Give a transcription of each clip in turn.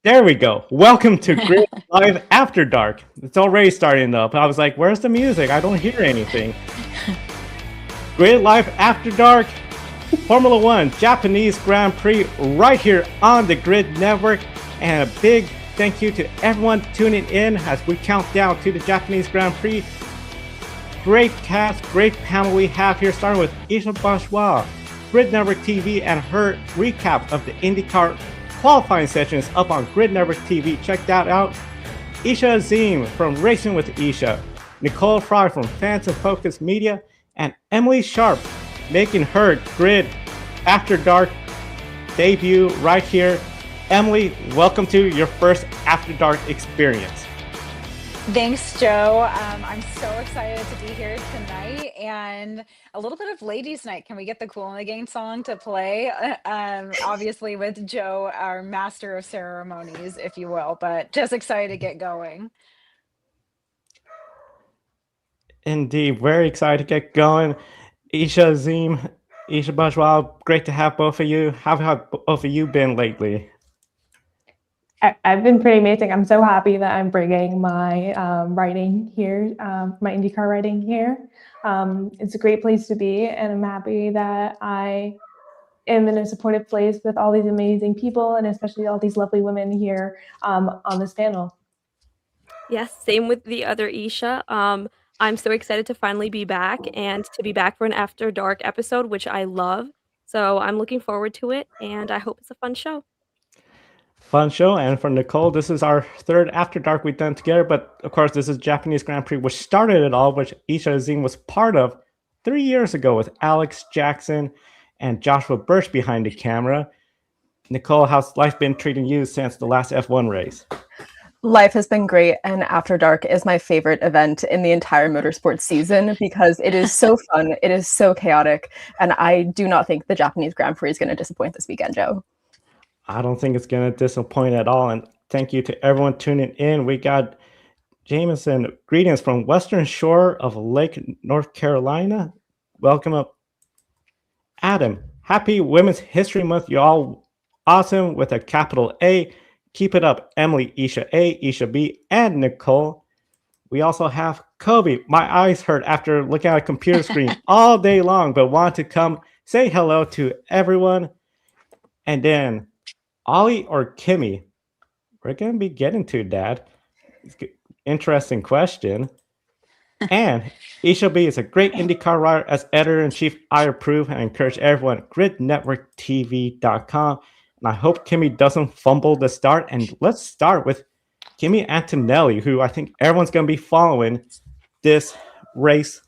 There we go. Welcome to Grid Live After Dark. It's already starting up. I was like, where's the music? I don't hear anything. Grid Live After Dark, Formula One, Japanese Grand Prix, right here on the Grid Network. And a big thank you to everyone tuning in as we count down to the Japanese Grand Prix. Great cast, great panel we have here, starting with Esha Bajwa, Grid Network TV, and her recap of the IndyCar qualifying sessions up on Grid Network TV. Check that out. Esha Azeem from Racing with Esha, Nicole Fry from Fans of Focus Media, and Emily Sharp making her Grid After Dark debut right here. Emily, welcome to your first After Dark experience. Thanks, Joe. I'm so excited to be here tonight and a little bit of ladies' night. Can we get the Cool in the Gang song to play? Obviously, with Joe, our master of ceremonies, if you will, but just excited to get going. Indeed, very excited to get going. Esha Azeem, Esha Bajwa, great to have both of you. How have both of you been lately? I've been pretty amazing. I'm so happy that I'm bringing my writing here, my IndyCar writing here. It's a great place to be, and I'm happy that I am in a supportive place with all these amazing people, and especially all these lovely women here on this panel. Yes, same with the other Esha. I'm so excited to finally be back and to be back for an After Dark episode, which I love. So I'm looking forward to it, and I hope it's a fun show. Fun show. And for Nicole, this is our third After Dark we've done together. But of course, this is Japanese Grand Prix, which started it all, which Esha Azeem was part of 3 years ago with Alex Jackson and Joshua Birch behind the camera. Nicole, how's life been treating you since the last F1 race? Life has been great, and After Dark is my favorite event in the entire motorsports season because it is so fun, it is so chaotic, and I do not think the Japanese Grand Prix is going to disappoint this weekend, Joe. I don't think it's going to disappoint at all. And thank you to everyone tuning in. We got Jameson, greetings from Western Shore of Lake North Carolina. Welcome up. Adam, happy Women's History Month. You're all awesome with a capital A. Keep it up, Emily, Esha A, Esha B, and Nicole. We also have Kobe. My eyes hurt after looking at a computer screen all day long, but want to come say hello to everyone. And then Ollie or Kimmy? We're going to be getting to that. Interesting question. And Esha B is a great IndyCar writer. As editor-in-chief, I approve and encourage everyone at gridnetworktv.com. And I hope Kimmy doesn't fumble the start. And let's start with Kimi Antonelli, who I think everyone's going to be following this race.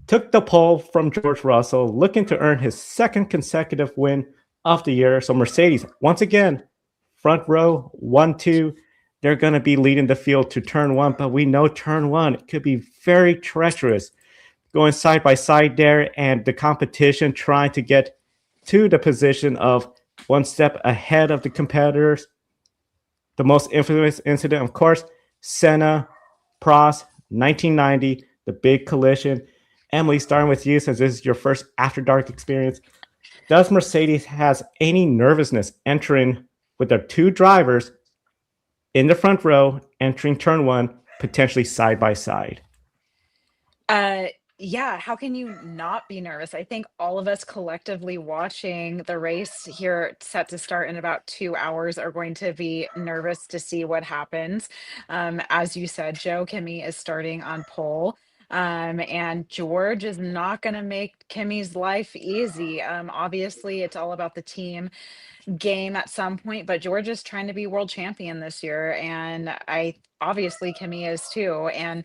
Took the pole from George Russell, looking to earn his second consecutive win of the year. So Mercedes, once again, front row, 1-2. They're going to be leading the field to turn one, but we know turn one could be very treacherous. Going side by side there, and the competition trying to get to the position of one step ahead of the competitors. The most infamous incident, of course, Senna, Prost, 1990, the big collision. Emily, starting with you, since this is your first After Dark experience, does Mercedes has any nervousness entering with their two drivers in the front row, entering turn one, potentially side by side? Yeah, how can you not be nervous? I think all of us collectively watching the race here set to start in about 2 hours are going to be nervous to see what happens. As you said, Joe, Kimmy is starting on pole. And George is not going to make Kimmy's life easy. Obviously, it's all about the team game at some point, but George is trying to be world champion this year. And I obviously Kimmy is too. And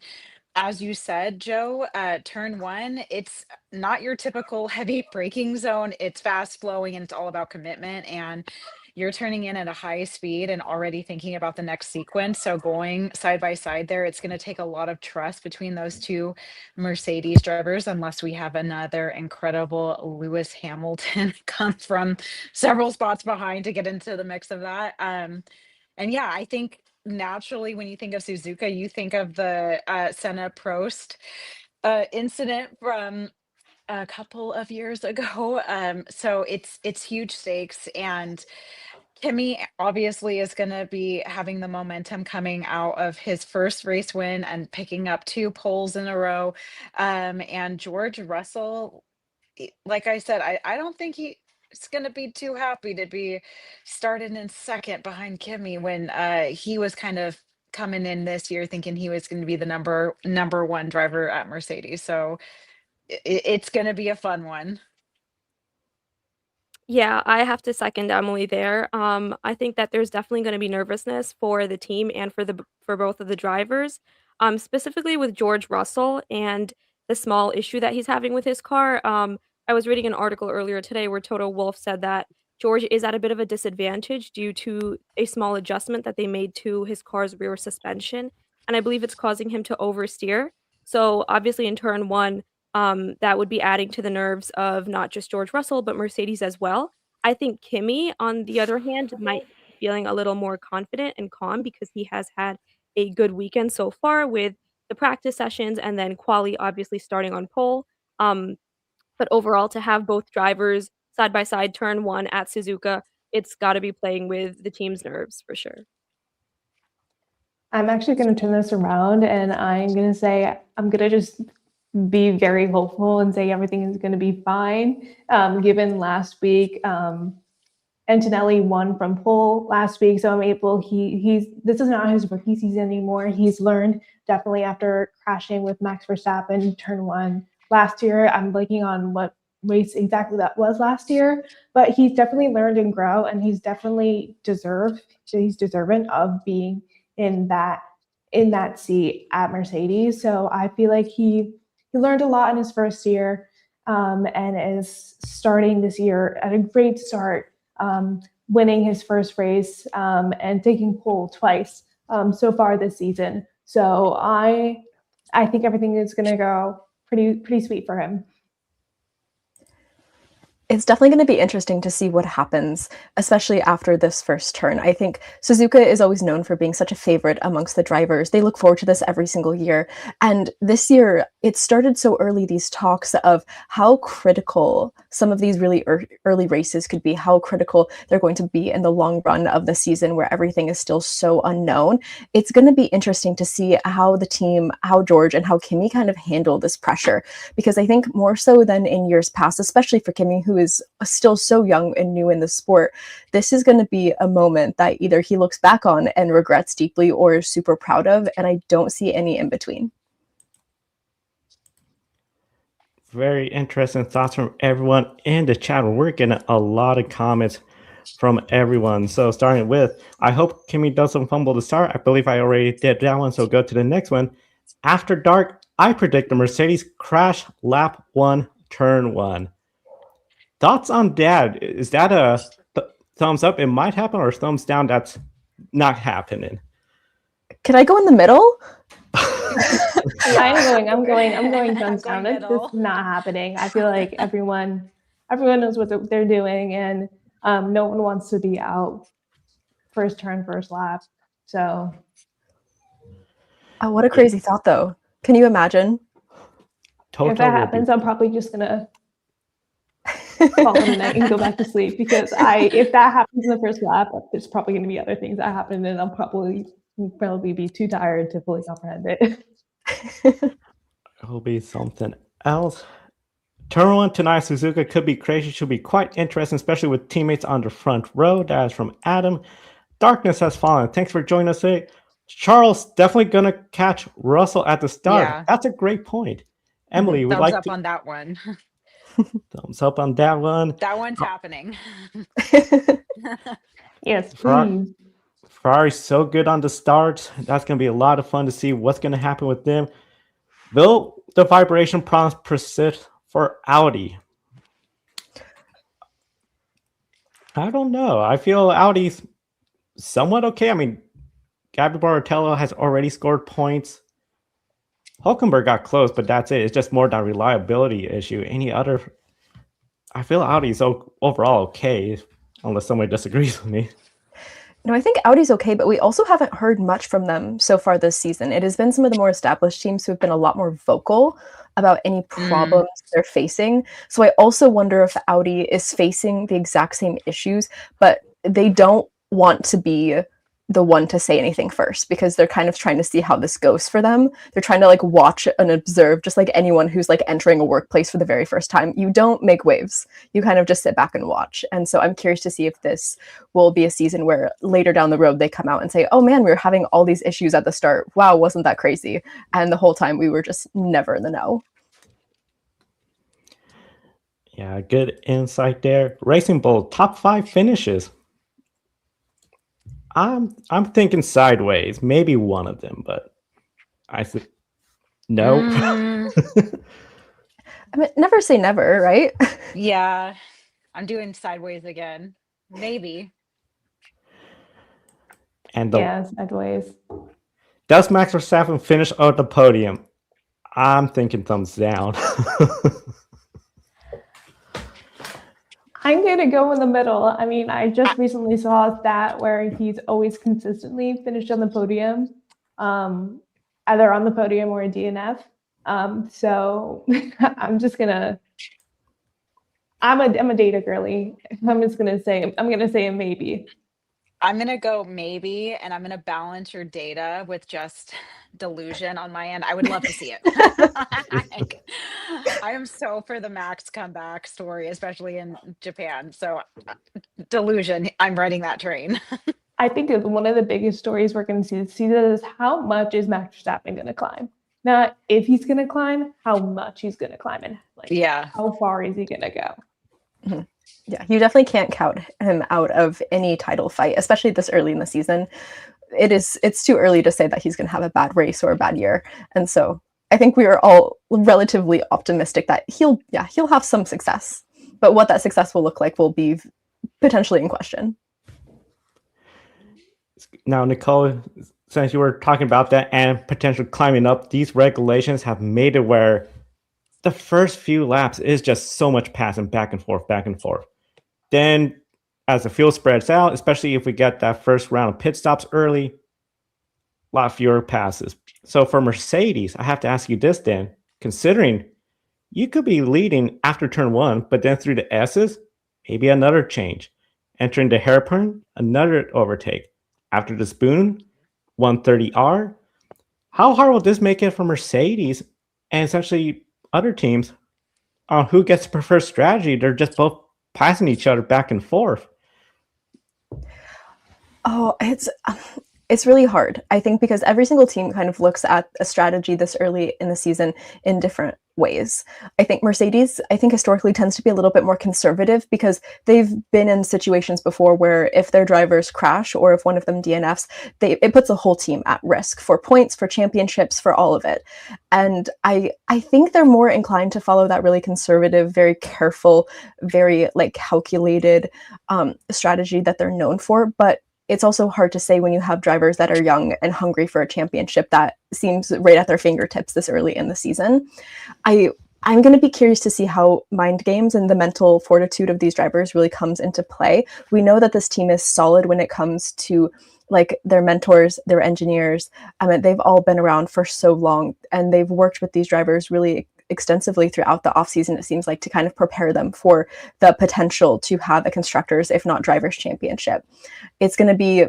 as you said, Joe, turn one, it's not your typical heavy braking zone. It's fast flowing and it's all about commitment. And you're turning in at a high speed and already thinking about the next sequence. So going side by side there, it's going to take a lot of trust between those two Mercedes drivers, unless we have another incredible Lewis Hamilton come from several spots behind to get into the mix of that. And yeah, I think naturally when you think of Suzuka, you think of the Senna Prost incident from a couple of years ago. So it's huge stakes, and Kimmy obviously is going to be having the momentum coming out of his first race win and picking up 2 poles in a row. And George Russell, like I said, I don't think he's going to be too happy to be started in second behind Kimmy when he was kind of coming in this year thinking he was going to be the number one driver at Mercedes. So it's going to be a fun one. Yeah, I have to second Emily there. I think that there's definitely gonna be nervousness for the team and for both of the drivers, specifically with George Russell and the small issue that he's having with his car. I was reading an article earlier today where Toto Wolff said that George is at a bit of a disadvantage due to a small adjustment that they made to his car's rear suspension, and I believe it's causing him to oversteer. So obviously in turn one, that would be adding to the nerves of not just George Russell, but Mercedes as well. I think Kimi, on the other hand, might be feeling a little more confident and calm because he has had a good weekend so far with the practice sessions and then quali obviously starting on pole. Um, but overall, to have both drivers side by side turn one at Suzuka, it's got to be playing with the team's nerves for sure. I'm actually going to turn this around and I'm going to say I'm going to just be very hopeful and say everything is going to be fine. Given last week, Antonelli won from pole last week, so I'm able. This is not his rookie season anymore. He's learned definitely after crashing with Max Verstappen turn one last year. I'm blanking on what race exactly that was last year, but he's definitely learned and grow, and he's definitely he's deserving of being in that seat at Mercedes. So I feel like he learned a lot in his first year, and is starting this year at a great start, winning his first race, and taking pole twice so far this season. So I think everything is going to go pretty sweet for him. It's definitely going to be interesting to see what happens, especially after this first turn. I think Suzuka is always known for being such a favorite amongst the drivers. They look forward to this every single year. And this year, it started so early, these talks of how critical some of these really early races could be, how critical they're going to be in the long run of the season where everything is still so unknown. It's going to be interesting to see how the team, how George and how Kimi kind of handle this pressure. Because I think more so than in years past, especially for Kimi, who is still so young and new in the sport, this is going to be a moment that either he looks back on and regrets deeply or is super proud of, and I don't see any in between. Very interesting thoughts from everyone in the chat. We're getting a lot of comments from everyone. So starting with, I hope Kimi doesn't fumble to start. I believe I already did that one, so go to the next one. After dark, I predict the Mercedes crash lap 1, turn 1. Thoughts on that? Is that a thumbs up? It might happen, or thumbs down? That's not happening. Can I go in the middle? I'm going thumbs down. It's just not happening. I feel like everyone knows what they're doing, and no one wants to be out first turn, first lap. So, oh, what a crazy thought, though. Can you imagine? If that happens, I'm probably just gonna fall in the night and go back to sleep, because if that happens in the first lap, there's probably going to be other things that happen, and I'll probably be too tired to fully comprehend it. It'll be something else. Turn 1 tonight, Suzuka could be crazy. Should be quite interesting, especially with teammates on the front row. That is from Adam. Darkness has fallen. Thanks for joining us today. Charles, definitely going to catch Russell at the start. Yeah. That's a great point. Emily, would like thumbs up on that one. Thumbs up on that one. That one's happening. Yes, please. Ferrari's so good on the start. That's going to be a lot of fun to see what's going to happen with them. Will the vibration problems persist for Audi? I don't know. I feel Audi's somewhat okay. I mean, Gabriel Barrichello has already scored points. Hulkenberg got close, but that's it. It's just more that reliability issue. I feel Audi's overall okay, unless somebody disagrees with me. No, I think Audi's okay, but we also haven't heard much from them so far this season. It has been some of the more established teams who have been a lot more vocal about any problems they're facing. So I also wonder if Audi is facing the exact same issues, but they don't want to be the one to say anything first because they're kind of trying to see how this goes for them. They're trying to like watch and observe, just like anyone who's like entering a workplace for the very first time. You don't make waves. You kind of just sit back and watch. And so I'm curious to see if this will be a season where later down the road they come out and say, oh man, we were having all these issues at the start. Wow, wasn't that crazy? And the whole time we were just never in the know. Yeah, good insight there. Racing Bull, top 5 finishes. I'm thinking sideways, maybe one of them, but I said no. I mean, never say never, right? Yeah, I'm doing sideways again. Maybe. And Yeah, sideways. does Max Verstappen finish on the podium? I'm thinking thumbs down. I'm going to go in the middle. I mean, I just recently saw a stat where he's always consistently finished on the podium, either on the podium or a DNF. So I'm just going to, I'm a data girly. I'm going to say a maybe. I'm going to go maybe, and I'm going to balance your data with just delusion on my end. I would love to see it. I am so for the Max comeback story, especially in Japan. So delusion, I'm riding that train. I think one of the biggest stories we're going to see this season is how much is Max Verstappen going to climb? Not if he's going to climb, how much he's going to climb, and like how far is he going to go? Mm-hmm. Yeah, you definitely can't count him out of any title fight, especially this early in the season. It's too early to say that he's going to have a bad race or a bad year. And so I think we are all relatively optimistic that he'll have some success. But what that success will look like will be potentially in question. Now, Nicole, since you were talking about that and potential climbing up, these regulations have made it where the first few laps is just so much passing back and forth, back and forth. Then as the field spreads out, especially if we get that first round of pit stops early, a lot fewer passes. So for Mercedes, I have to ask you this then, considering you could be leading after turn 1, but then through the S's, maybe another change. Entering the hairpin, another overtake. After the spoon, 130R. How hard will this make it for Mercedes and essentially other teams on who gets the preferred strategy? They're just both passing each other back and forth. Oh, it's really hard, I think, because every single team kind of looks at a strategy this early in the season in different ways. I think Mercedes, historically tends to be a little bit more conservative because they've been in situations before where if their drivers crash or if one of them DNFs, it puts the whole team at risk for points, for championships, for all of it. And I think they're more inclined to follow that really conservative, very careful, very like calculated strategy that they're known for. But it's also hard to say when you have drivers that are young and hungry for a championship that seems right at their fingertips this early in the season. I'm going to be curious to see how mind games and the mental fortitude of these drivers really comes into play. We know that this team is solid when it comes to like their mentors, their engineers. I mean, they've all been around for so long and they've worked with these drivers really extensively throughout the offseason, it seems like, to kind of prepare them for the potential to have a constructors, if not drivers championship. It's going to be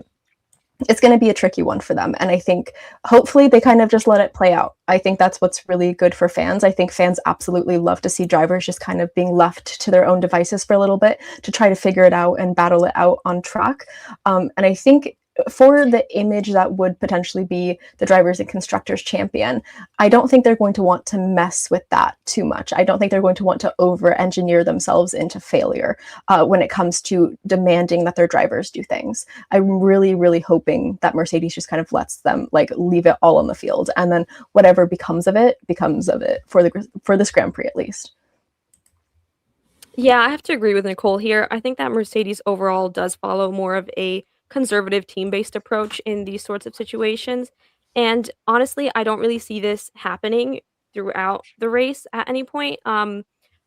a tricky one for them. And I think hopefully they kind of just let it play out. I think that's what's really good for fans. I think fans absolutely love to see drivers just kind of being left to their own devices for a little bit to try to figure it out and battle it out on track. And I think for the image that would potentially be the drivers and constructors champion, I don't think they're going to want to mess with that too much. I don't think they're going to want to over-engineer themselves into failure when it comes to demanding that their drivers do things. I'm really, really hoping that Mercedes just kind of lets them like leave it all on the field, and then whatever becomes of it for this Grand Prix at least. Yeah, I have to agree with Nicole here. I think that Mercedes overall does follow more of a conservative team-based approach in these sorts of situations. And honestly, I don't really see this happening throughout the race at any point. So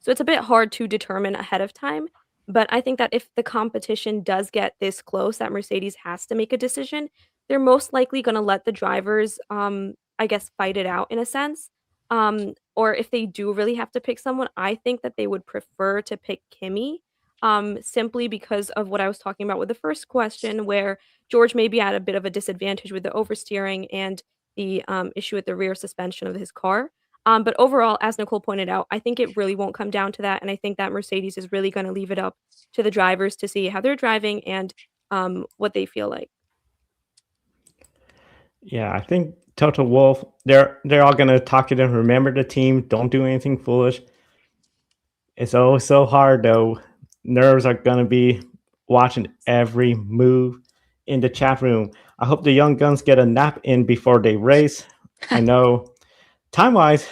it's a bit hard to determine ahead of time. But I think that if the competition does get this close that Mercedes has to make a decision, they're most likely going to let the drivers, I guess, fight it out in a sense. Or if they do really have to pick someone, I think that they would prefer to pick Kimmy. simply because of what I was talking about with the first question, where George may be at a bit of a disadvantage with the oversteering and the issue with the rear suspension of his car. But overall, as Nicole pointed out, I think it really won't come down to that. And I think that Mercedes is really going to leave it up to the drivers to see how they're driving and what they feel like. Yeah, I think Toto Wolff, they're all gonna talk to them. Remember the team. Don't do anything foolish. It's always so hard though. Nerves are gonna be watching every move in the chat room. I hope the young guns get a nap in before they race. I know time wise,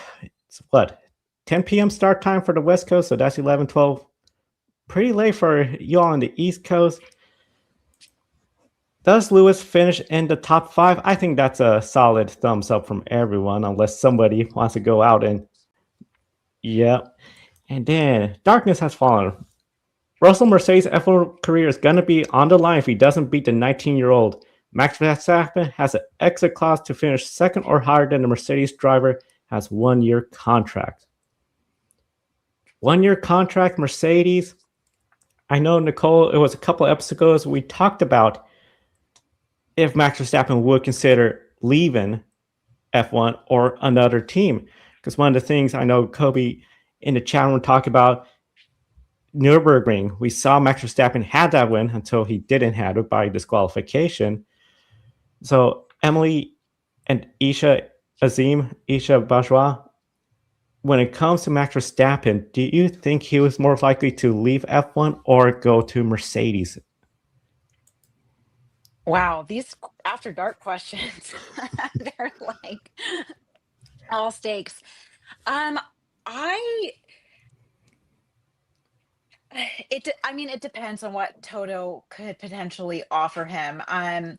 it's what 10 p.m. start time for the West Coast, so that's 11, 12. Pretty late for you all on the East Coast. Does Lewis finish in the top 5? I think that's a solid thumbs up from everyone, unless somebody wants to go out and. Yep. And then darkness has fallen. Russell Mercedes' F1 career is going to be on the line if he doesn't beat the 19-year-old. Max Verstappen has an exit clause to finish second or higher than the Mercedes driver has 1-year contract. 1-year contract, Mercedes. I know, Nicole, it was a couple episodes ago we talked about if Max Verstappen would consider leaving F1 or another team. Because one of the things I know Kobe in the chat room talked about Nürburgring. We saw Max Verstappen had that win until he didn't have it by disqualification. So Emily and Esha Azeem, Esha Bajwa, when it comes to Max Verstappen, do you think he was more likely to leave F1 or go to Mercedes? Wow, these after dark questions, they're like all stakes. I mean, it depends on what Toto could potentially offer him. I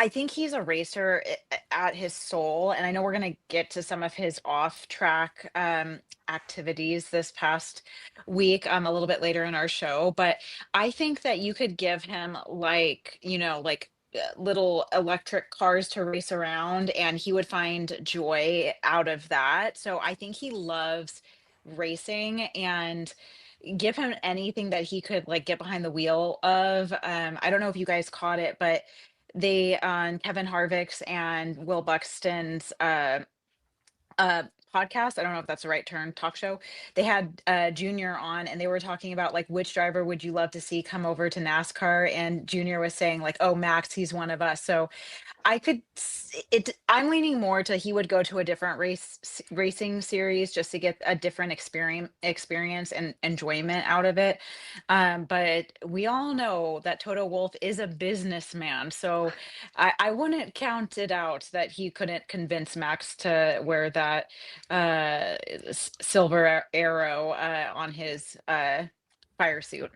think he's a racer at his soul, and I know we're gonna get to some of his off-track activities this past week a little bit later in our show, but I think that you could give him like little electric cars to race around, and he would find joy out of that. So I think he loves racing, and give him anything that he could like get behind the wheel of. I don't know if you guys caught it, but they on Kevin Harvick's and Will Buxton's podcast. I don't know if that's the right term, talk show. They had Junior on, and they were talking about like which driver would you love to see come over to NASCAR, and Junior was saying like, oh, Max, he's one of us. So I'm leaning more to he would go to a different racing series just to get a different experience and enjoyment out of it. But we all know that Toto Wolff is a businessman, so I wouldn't count it out that he couldn't convince Max to wear that silver arrow on his fire suit.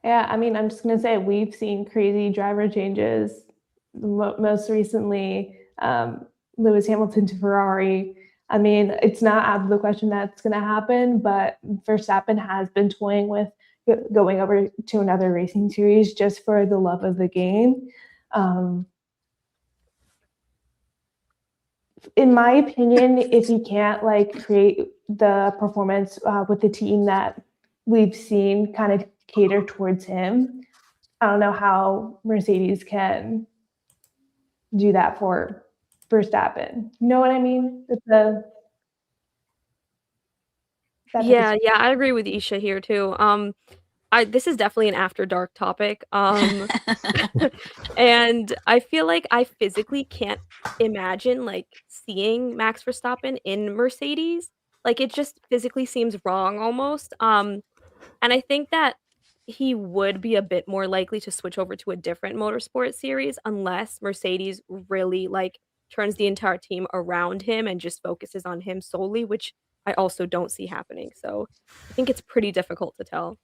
Yeah, I mean, I'm just going to say we've seen crazy driver changes. Most recently, Lewis Hamilton to Ferrari. I mean, it's not out of the question that's going to happen, but Verstappen has been toying with going over to another racing series just for the love of the game. In my opinion, if he can't like create the performance with the team that we've seen kind of cater towards him, I don't know how Mercedes can do that for Verstappen. You know what I mean? Yeah, I agree with Esha here too. This is definitely an after dark topic. And I feel like I physically can't imagine like seeing Max Verstappen in Mercedes. Like it just physically seems wrong almost. And I think that he would be a bit more likely to switch over to a different motorsport series unless Mercedes really like turns the entire team around him and just focuses on him solely, which I also don't see happening. So I think it's pretty difficult to tell.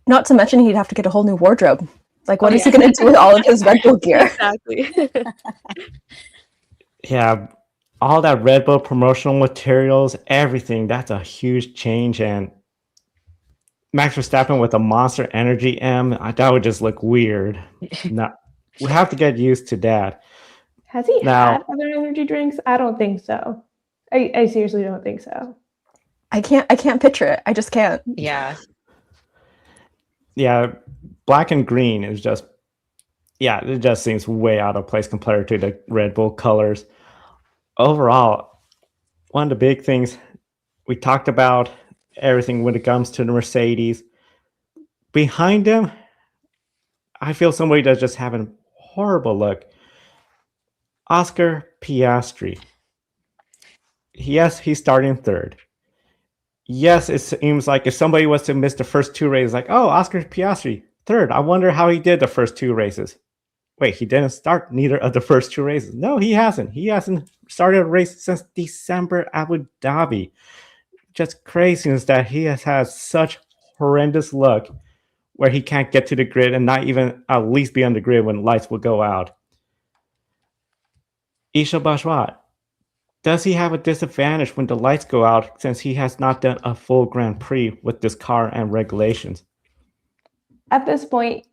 Not to mention he'd have to get a whole new wardrobe. Like, what is he going to do with all of his Red Bull gear? Exactly. Yeah, all that Red Bull promotional materials, everything, that's a huge change. And Max Verstappen with a Monster Energy M, that would just look weird. No, we have to get used to that. Has he had other energy drinks? I don't think so. I seriously don't think so. I can't picture it. I just can't. Yeah. Yeah, black and green is just, yeah, it just seems way out of place compared to the Red Bull colors. Overall, one of the big things we talked about everything when it comes to the Mercedes. Behind them, I feel somebody that's just having horrible luck. Oscar Piastri. Yes, he's starting third. Yes, it seems like if somebody was to miss the first two races, like, oh, Oscar Piastri, third. I wonder how he did the first two races. Wait, he didn't start neither of the first two races. No, he hasn't. He hasn't started a race since December Abu Dhabi. Just craziness that he has had such horrendous luck where he can't get to the grid and not even at least be on the grid when lights will go out. Esha Bajwa, does he have a disadvantage when the lights go out since he has not done a full Grand Prix with this car and regulations? At this point,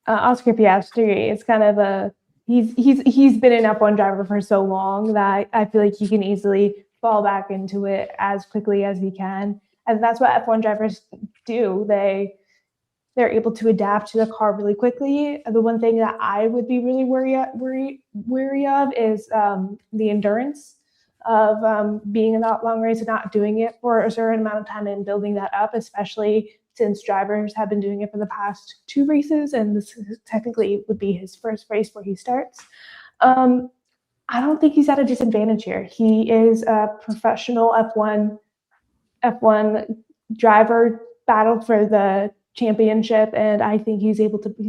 Oscar Piastri is kind of he's been an F1 driver for so long that I feel like he can easily fall back into it as quickly as he can, and that's what F1 drivers do. They're able to adapt to the car really quickly. The one thing that I would be really wary of is the endurance of being in that long race and not doing it for a certain amount of time and building that up, especially since drivers have been doing it for the past two races, and this technically would be his first race where he starts. I don't think he's at a disadvantage here. He is a professional F1 driver, battled for the championship, and I think he's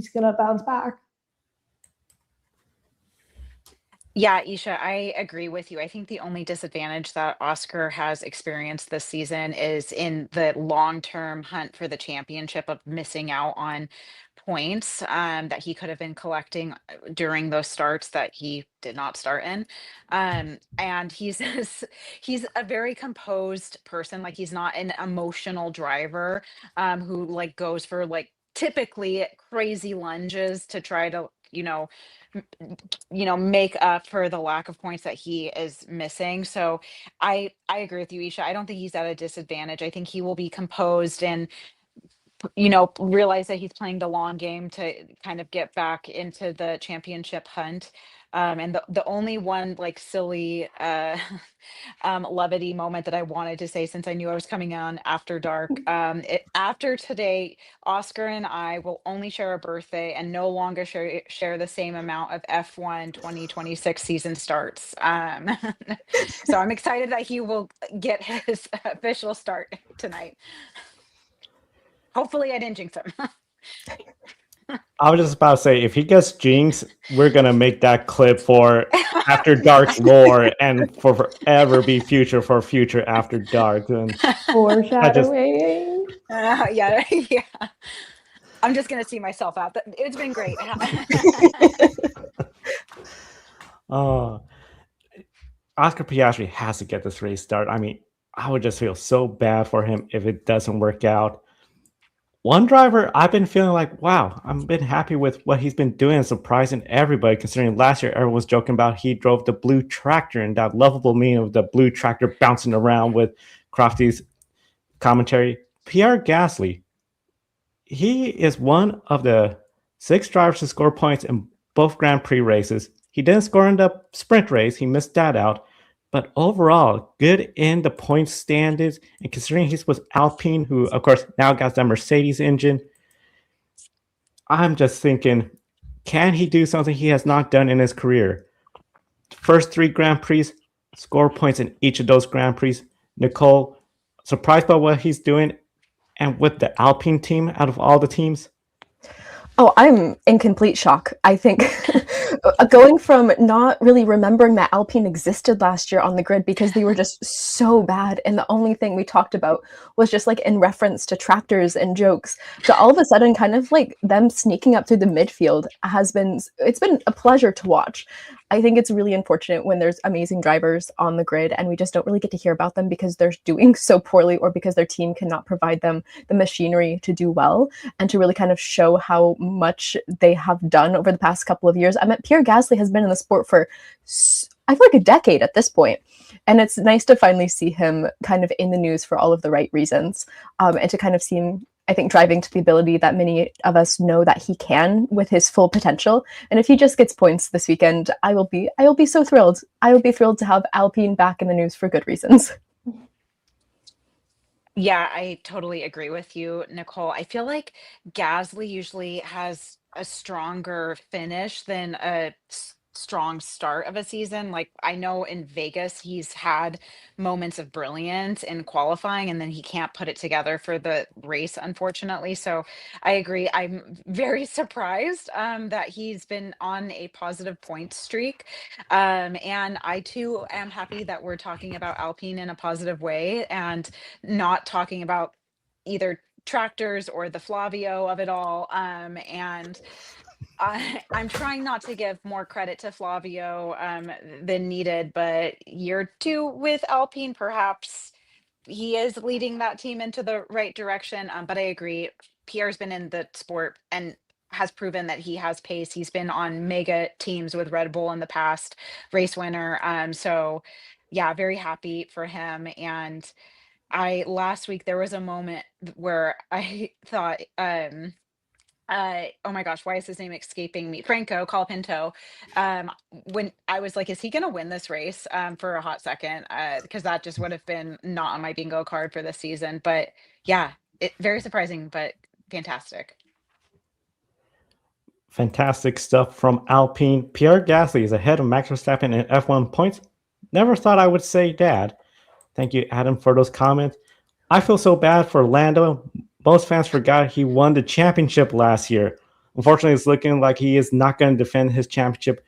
gonna bounce back. Yeah, Isha, I agree with you. I think the only disadvantage that Oscar has experienced this season is in the long-term hunt for the championship of missing out on points that he could have been collecting during those starts that he did not start in. And he's a very composed person. Like he's not an emotional driver who like goes for like typically crazy lunges to try to, make up for the lack of points that he is missing. So I agree with you, Isha. I don't think he's at a disadvantage. I think he will be composed and realize that he's playing the long game to kind of get back into the championship hunt. And the only one like silly levity moment that I wanted to say, since I knew I was coming on after dark, after today, Oscar and I will only share a birthday and no longer share the same amount of F1 2026 season starts. So I'm excited that he will get his official start tonight. Hopefully I didn't jinx him. I was just about to say, if he gets jinxed, we're going to make that clip for After Dark lore and for forever be for future After Dark. And foreshadowing. Yeah. I'm just going to see myself out. It's been great. Oscar Piastri has to get this race started. I mean, I would just feel so bad for him if it doesn't work out. One driver I've been feeling like, wow, I've been happy with what he's been doing and surprising everybody, considering last year everyone was joking about he drove the blue tractor and that lovable meme of the blue tractor bouncing around with Crofty's commentary. Pierre Gasly, he is one of the 6 drivers to score points in both Grand Prix races. He didn't score in the sprint race. He missed that out. But overall, good in the point standings. And considering he's with Alpine, who, of course, now got that Mercedes engine, I'm just thinking, can he do something he has not done in his career? First 3 Grand Prix, score points in each of those Grand Prix. Nicole, surprised by what he's doing. And with the Alpine team, out of all the teams? Oh, I'm in complete shock. I think going from not really remembering that Alpine existed last year on the grid because they were just so bad, and the only thing we talked about was just like in reference to tractors and jokes, to all of a sudden kind of like them sneaking up through the midfield it's been a pleasure to watch. I think it's really unfortunate when there's amazing drivers on the grid and we just don't really get to hear about them because they're doing so poorly or because their team cannot provide them the machinery to do well and to really kind of show how much they have done over the past couple of years. I mean, Pierre Gasly has been in the sport for, I feel like, a decade at this point. And it's nice to finally see him kind of in the news for all of the right reasons, and to kind of see him I think driving to the ability that many of us know that he can with his full potential. And if he just gets points this weekend, I will be so thrilled. I will be thrilled to have Alpine back in the news for good reasons. Yeah, I totally agree with you, Nicole. I feel like Gasly usually has a stronger finish than a strong start of a season. Like I know in Vegas, he's had moments of brilliance in qualifying and then he can't put it together for the race, unfortunately. So I agree. I'm very surprised that he's been on a positive point streak. And I too am happy that we're talking about Alpine in a positive way and not talking about either tractors or the Flavio of it all. And I'm trying not to give more credit to Flavio than needed, but year two with Alpine, perhaps he is leading that team into the right direction. But I agree, Pierre's been in the sport and has proven that he has pace. He's been on mega teams with Red Bull in the past, race winner. So yeah, very happy for him. And I last week there was a moment where I thought, oh my gosh, why is his name escaping me? Franco Colapinto. When I was like, is he gonna win this race? For a hot second, because that just would have been not on my bingo card for this season. But yeah, it very surprising, but fantastic. Fantastic stuff from Alpine. Pierre Gasly is ahead of Max Verstappen in F1 points. Never thought I would say that. Thank you, Adam, for those comments. I feel so bad for Lando. Most fans forgot he won the championship last year. Unfortunately, it's looking like he is not going to defend his championship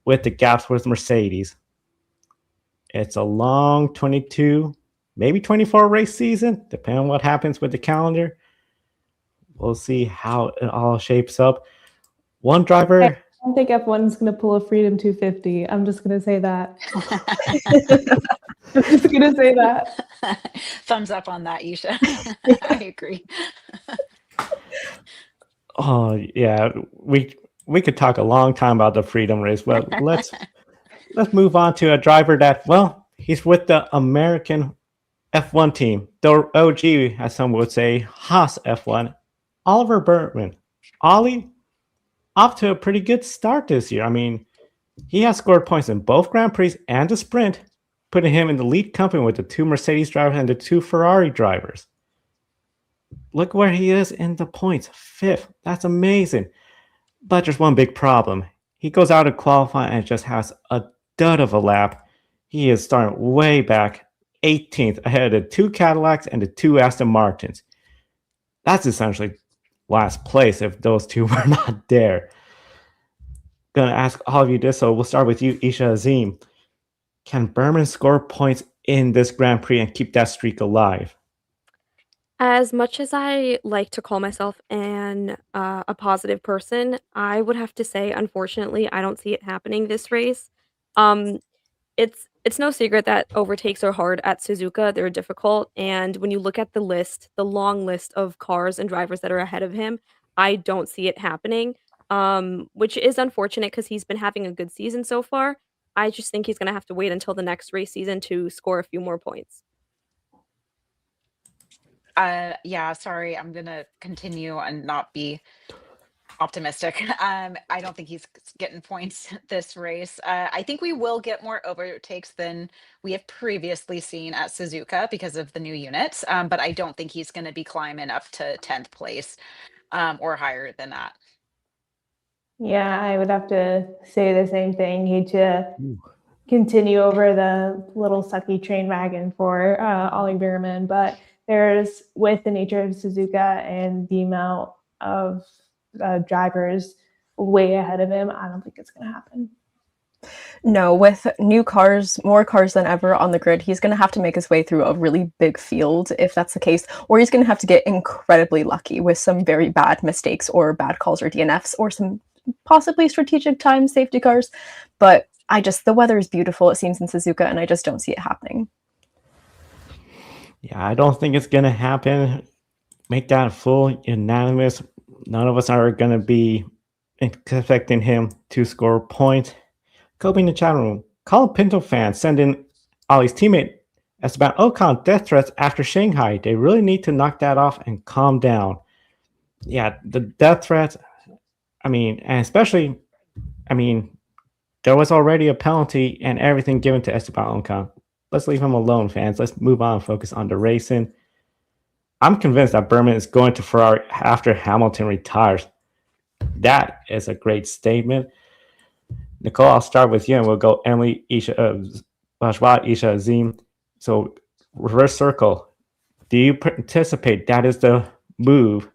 with the gaps with Mercedes. It's a long 22, maybe 24 race season, depending on what happens with the calendar. We'll see how it all shapes up. One driver. I don't think F1's going to pull a Freedom 250. I'm just going to say that. I'm just going to say that. Thumbs up on that, Esha. I agree. Oh yeah, we could talk a long time about the Freedom race, but let's move on to a driver that, well, he's with the American F1 team, the OG, as some would say, Haas F1, Oliver Burton. Ollie, off to a pretty good start this year. I mean, he has scored points in both Grand Prix and the sprint, putting him in the lead company with the 2 Mercedes drivers and the 2 Ferrari drivers. Look where he is in the points, 5th. That's amazing. But there's one big problem. He goes out of qualifying and just has a dud of a lap. He is starting way back, 18th, ahead of the 2 Cadillacs and the 2 Aston Martins. That's essentially last place if those 2 were not there. Gonna ask all of you this, so we'll start with you, Esha Azeem. Can Berman score points in this Grand Prix and keep that streak alive? As much as I like to call myself a positive person, I would have to say, unfortunately, I don't see it happening this race. Um, it's no secret that overtakes are hard at Suzuka. They're difficult, and when you look at the list, the long list of cars and drivers that are ahead of him, I don't see it happening. Which is unfortunate because he's been having a good season so far. I just think he's gonna have to wait until the next race season to score a few more points. Yeah, sorry, I'm gonna continue and not be optimistic. I don't think he's getting points this race. I think we will get more overtakes than we have previously seen at Suzuka because of the new units. But I don't think he's going to be climbing up to 10th place or higher than that. Yeah, I would have to say the same thing. Hate to continue over the little sucky train wagon for Ollie Behrman, but there's, with the nature of Suzuka and the amount of drivers way ahead of him, I don't think it's going to happen. No, with new cars, more cars than ever on the grid, he's going to have to make his way through a really big field if that's the case, or he's going to have to get incredibly lucky with some very bad mistakes or bad calls or DNFs or some possibly strategic time safety cars. But the weather is beautiful, it seems, in Suzuka, and I just don't see it happening. Yeah, I don't think it's going to happen. Make that a full unanimous. None of us are going to be expecting him to score points. Kobe in the chat room. Colin Pinto fans send in Ollie's teammate Esteban Ocon death threats after Shanghai. They really need to knock that off and calm down. Yeah, the death threats, and especially, there was already a penalty and everything given to Esteban Ocon. Let's leave him alone, fans. Let's move on and focus on the racing. I'm convinced that Berman is going to Ferrari after Hamilton retires. That is a great statement. Nicole, I'll start with you and we'll go Emily, Esha Bajwa, Esha Azeem. So, reverse circle. Do you anticipate that is the move?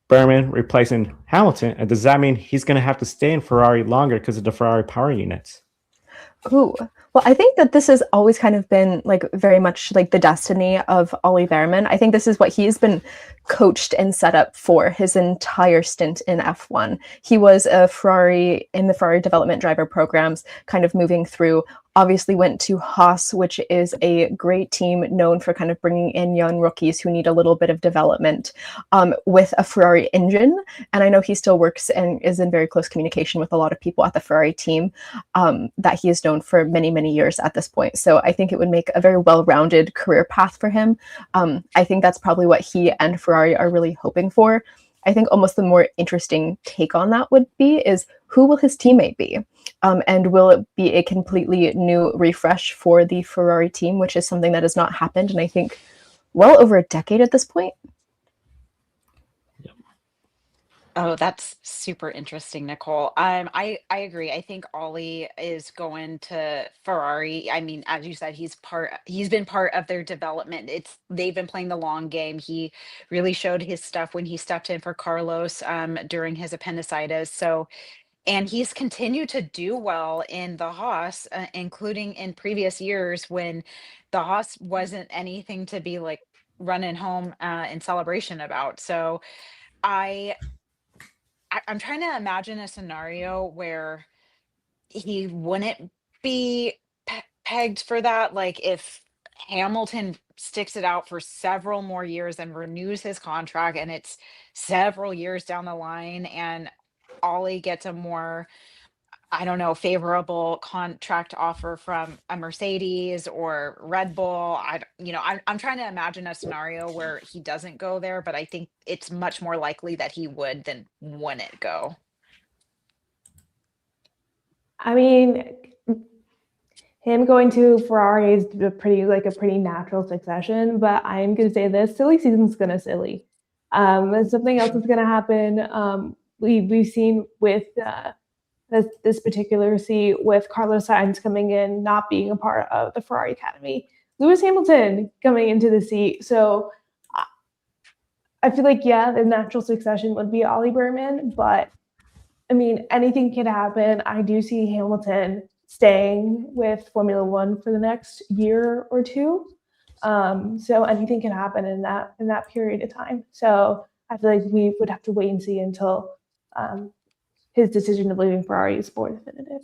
Berman replacing Hamilton, and does that mean he's going to have to stay in Ferrari longer because of the Ferrari power units? Ooh. Well, I think that this has always kind of been like very much like the destiny of Ollie Behrman. I think this is what he's been coached and set up for his entire stint in F1. He was a Ferrari in the Ferrari development driver programs, kind of moving through. Obviously went to Haas, which is a great team known for kind of bringing in young rookies who need a little bit of development with a Ferrari engine. And I know he still works and is in very close communication with a lot of people at the Ferrari team that he has known for many, many years at this point. So I think it would make a very well-rounded career path for him. I think that's probably what he and Ferrari are really hoping for. I think almost the more interesting take on that would be is who will his teammate be? And will it be a completely new refresh for the Ferrari team, which is something that has not happened in, I think, well over a decade at this point. Oh, that's super interesting, Nicole. I agree. I think Ollie is going to Ferrari. I mean, as you said, he's been part of their development. They've been playing the long game. He really showed his stuff when he stepped in for Carlos during his appendicitis. So, and he's continued to do well in the Haas, including in previous years when the Haas wasn't anything to be like running home in celebration about. So I'm trying to imagine a scenario where he wouldn't be pegged for that. Like if Hamilton sticks it out for several more years and renews his contract, and it's several years down the line, and Ollie gets a more, I don't know, favorable contract offer from a Mercedes or Red Bull. I'm trying to imagine a scenario where he doesn't go there, but I think it's much more likely that he would than wouldn't go. I mean, him going to Ferrari is a pretty natural succession, but I'm going to say this silly season's going to silly. Something else is going to happen. We've seen with this particular seat with Carlos Sainz coming in, not being a part of the Ferrari Academy, Lewis Hamilton coming into the seat. So I feel like, yeah, the natural succession would be Ollie Behrman, but I mean, anything can happen. I do see Hamilton staying with Formula One for the next year or two. So anything can happen in that period of time. So I feel like we would have to wait and see until his decision of leaving Ferrari is more definitive.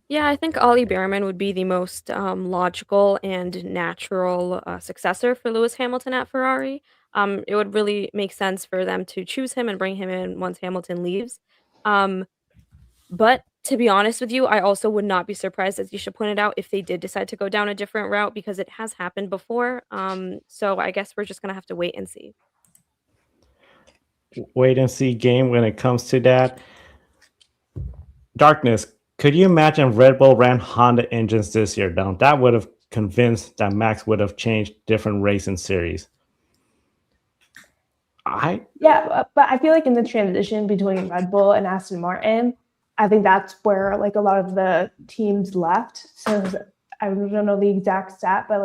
Yeah, I think Ollie Behrman would be the most logical and natural successor for Lewis Hamilton at Ferrari. It would really make sense for them to choose him and bring him in once Hamilton leaves. But to be honest with you, I also would not be surprised, as Yisha pointed out, if they did decide to go down a different route because it has happened before. So I guess we're just going to have to wait and see. Wait and see game when it comes to that. Darkness, could you imagine Red Bull ran Honda engines this year? Now, that would have convinced that Max would have changed different racing series. Yeah, but I feel like in the transition between Red Bull and Aston Martin, I think that's where like a lot of the teams left. So I don't know the exact stat, but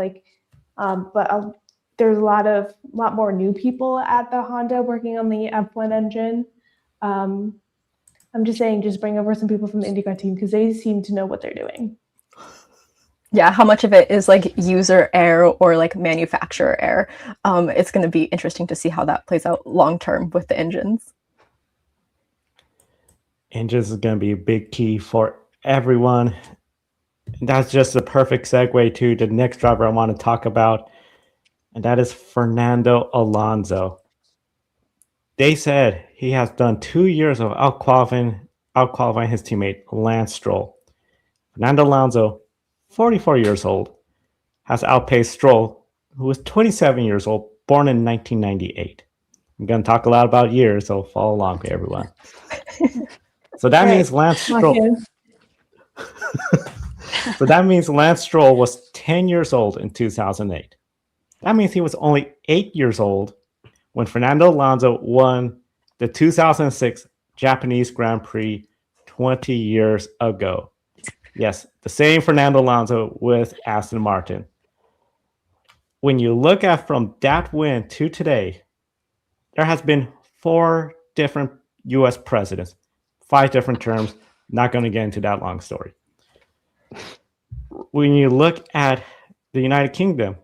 there's a lot more new people at the Honda working on the F1 engine. I'm just saying, just bring over some people from the IndyCar team because they seem to know what they're doing. Yeah, how much of it is like user error or like manufacturer error? It's going to be interesting to see how that plays out long term with the engines. Engines is going to be a big key for everyone. And that's just the perfect segue to the next driver I want to talk about, and that is Fernando Alonso. They said he has done 2 years of outqualifying his teammate Lance Stroll. Fernando Alonso, 44 years old, has outpaced Stroll, who was 27 years old, born in 1998. I'm going to talk a lot about years, so follow along, everyone. So that Right. means Lance Lock Stroll. in. So that means Lance Stroll was 10 years old in 2008. That means he was only 8 years old when Fernando Alonso won the 2006 Japanese Grand Prix 20 years ago. Yes, the same Fernando Alonso with Aston Martin. When you look at from that win to today, there has been 4 different US presidents, 5 different terms. Not going to get into that long story. When you look at the United Kingdom,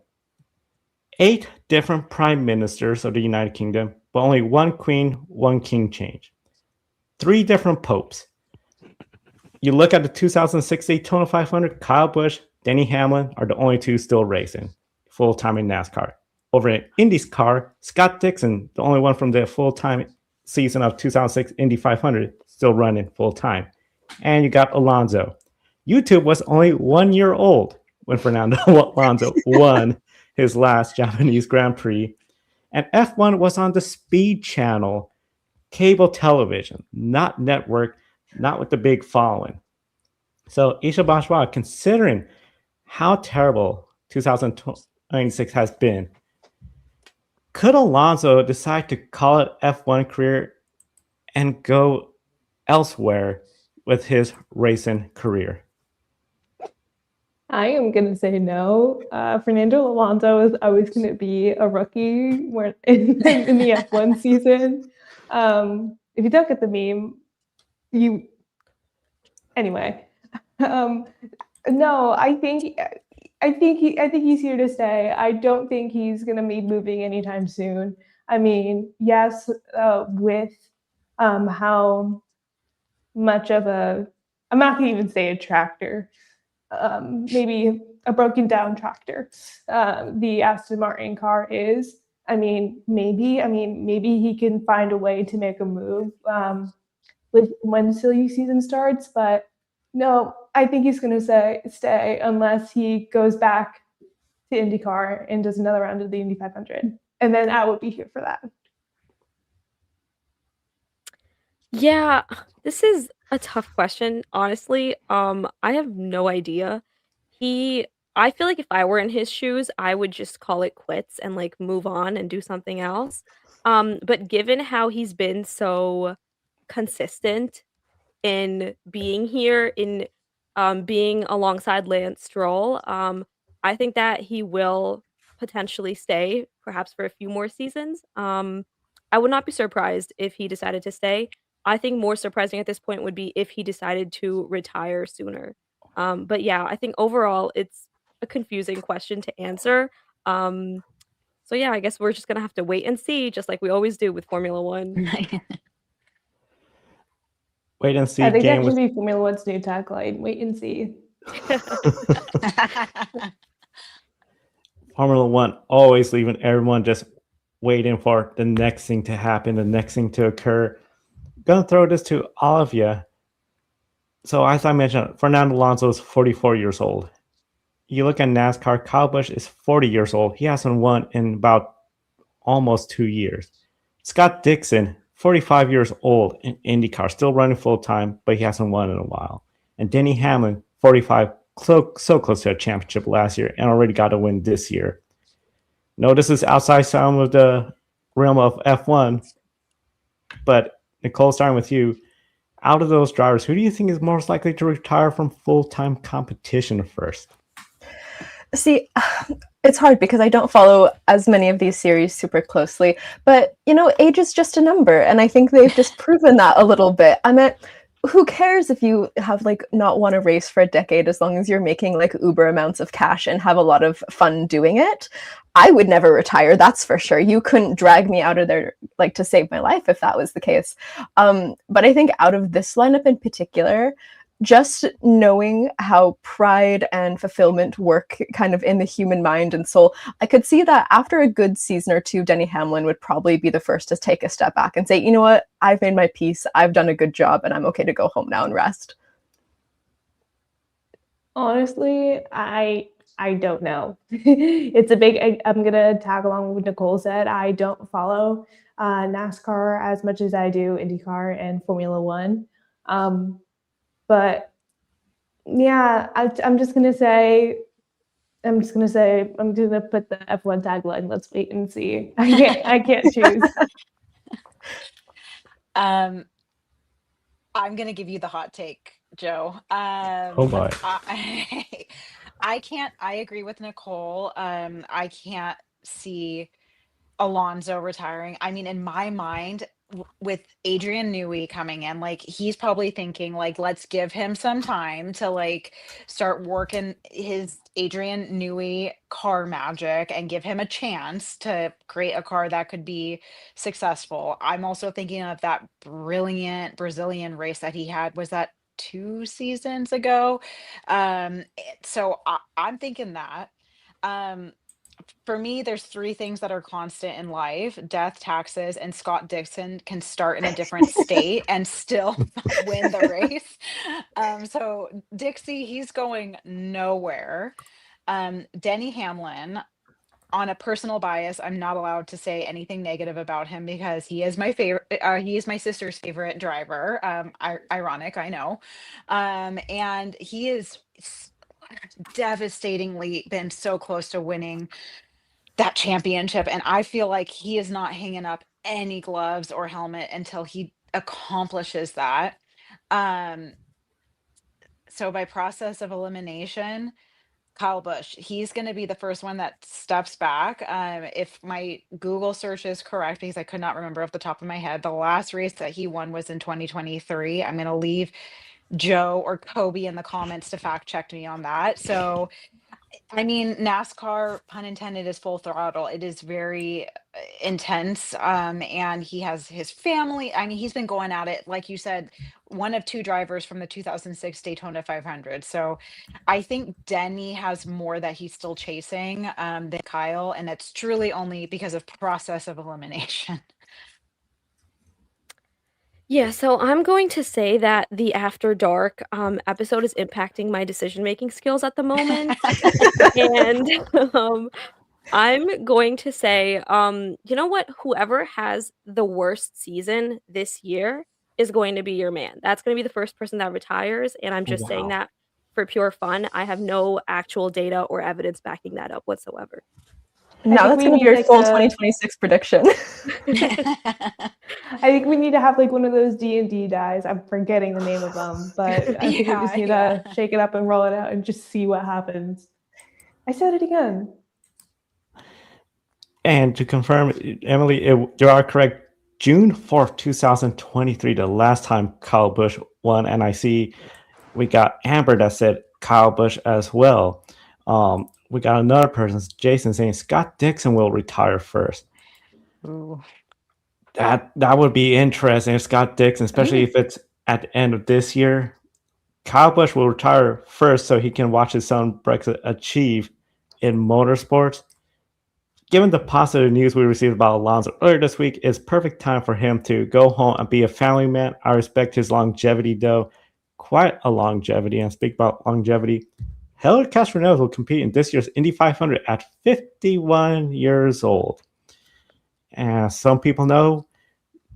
8 different prime ministers of the United Kingdom, but only 1 queen, 1 king change. 3 different popes. You look at the 2006 Daytona 500, Kyle Busch, Denny Hamlin are the only 2 still racing full-time in NASCAR. Over in IndyCar, Scott Dixon, the only one from the full-time season of 2006 Indy 500, still running full-time. And you got Alonso. YouTube was only 1 year old when Fernando Alonso won his last Japanese Grand Prix. And F1 was on the Speed Channel, cable television, not network, not with the big following. So Esha Bajwa, considering how terrible 2026 has been, could Alonso decide to call it F1 career and go elsewhere with his racing career? I am going to say no. Fernando Alonso is always going to be a rookie in the F1 season. If you don't get the meme, anyway. No, I think he's here to stay. I don't think he's going to be moving anytime soon. I mean, yes, with how much of I'm not going to even say a tractor. Maybe a broken down tractor. The Aston Martin car is. Maybe he can find a way to make a move when silly season starts. But no, I think he's going to stay unless he goes back to IndyCar and does another round of the Indy 500, and then I would be here for that. Yeah, this is a tough question, honestly. I have no idea. I feel like if I were in his shoes, I would just call it quits and like move on and do something else. But given how he's been so consistent in being here, in being alongside Lance Stroll, I think that he will potentially stay, perhaps for a few more seasons. I would not be surprised if he decided to stay. I think more surprising at this point would be if he decided to retire sooner. But yeah, I think overall it's a confusing question to answer. So yeah, I guess we're just gonna have to wait and see, just like we always do with Formula One. Wait and see. I think Game that should be Formula One's new tagline. Wait and see. Formula One always leaving everyone just waiting for the next thing to happen, the next thing to occur. Gonna throw this to all of you. So as I mentioned, Fernando Alonso is 44 years old. You look at NASCAR, Kyle Busch is 40 years old. He hasn't won in about almost 2 years. Scott Dixon, 45 years old in IndyCar, still running full time, but he hasn't won in a while. And Denny Hamlin, 45, so close to a championship last year and already got a win this year. No, this is outside some of the realm of F1, but Nicole, starting with you, out of those drivers, who do you think is most likely to retire from full-time competition first? See, it's hard because I don't follow as many of these series super closely, but age is just a number, and I think they've just proven that a little bit. I mean, who cares if you have not won a race for a decade, as long as you're making uber amounts of cash and have a lot of fun doing it? I would never retire, that's for sure. You couldn't drag me out of there to save my life if that was the case. But I think out of this lineup in particular, just knowing how pride and fulfillment work kind of in the human mind and soul, I could see that after a good season or two, Denny Hamlin would probably be the first to take a step back and say, you know what, I've made my peace, I've done a good job, and I'm okay to go home now and rest. Honestly, I I don't know. It's a big. I'm gonna tag along with what Nicole said. I don't follow NASCAR as much as I do IndyCar and Formula One, but yeah, I'm just gonna say. I'm just gonna say I'm gonna put the F1 tagline. Let's wait and see. I can't choose. I'm gonna give you the hot take, Joe. Oh boy. I can't. I agree with Nicole. I can't see Alonso retiring. I mean, in my mind, with Adrian Newey coming in, like he's probably thinking, like, let's give him some time to like start working his Adrian Newey car magic and give him a chance to create a car that could be successful. I'm also thinking of that brilliant Brazilian race that he had. Was that 2 seasons ago? I'm thinking that. Um, for me, there's three things that are constant in life: death, taxes, and Scott Dixon can start in a different state and still win the race. So Dixie, he's going nowhere. Denny Hamlin, on a personal bias, I'm not allowed to say anything negative about him because he is my favorite. He is my sister's favorite driver. Ironic, I know. And he is devastatingly been so close to winning that championship, and I feel like he is not hanging up any gloves or helmet until he accomplishes that. Um, so by process of elimination, Kyle Busch, he's going to be the first one that steps back. If my Google search is correct, because I could not remember off the top of my head, the last race that he won was in 2023. I'm going to leave Joe or Kobe in the comments to fact check me on that. So I mean, NASCAR, pun intended, is full throttle. It is very intense. And he has his family. I mean, he's been going at it, like you said, one of two drivers from the 2006 Daytona 500. So I think Denny has more that he's still chasing than Kyle. And it's truly only because of process of elimination. Yeah, so I'm going to say that the After Dark episode is impacting my decision-making skills at the moment. And I'm going to say, you know what? Whoever has the worst season this year is going to be your man. That's going to be the first person that retires. And I'm just saying Wow. that for pure fun. I have no actual data or evidence backing that up whatsoever. Now think that's we going to be need, your like, full a- 2026 prediction. I think we need to have like one of those D&D dies. I'm forgetting the name of them, but I think we just need to shake it up and roll it out and just see what happens. I said it again. And to confirm, Emily, you are correct. June 4th, 2023, the last time Kyle Busch won. And I see we got Amber that said Kyle Busch as well. We got another person, Jason, saying Scott Dixon will retire first. Ooh. That would be interesting if Scott Dixon, especially if it's at the end of this year. Kyle Busch will retire first so he can watch his son Brexit achieve in motorsports. Given the positive news we received about Alonso earlier this week, it's perfect time for him to go home and be a family man. I respect his longevity, though. Quite a longevity. And speak about longevity, Hector Castronova will compete in this year's Indy 500 at 51 years old. And some people know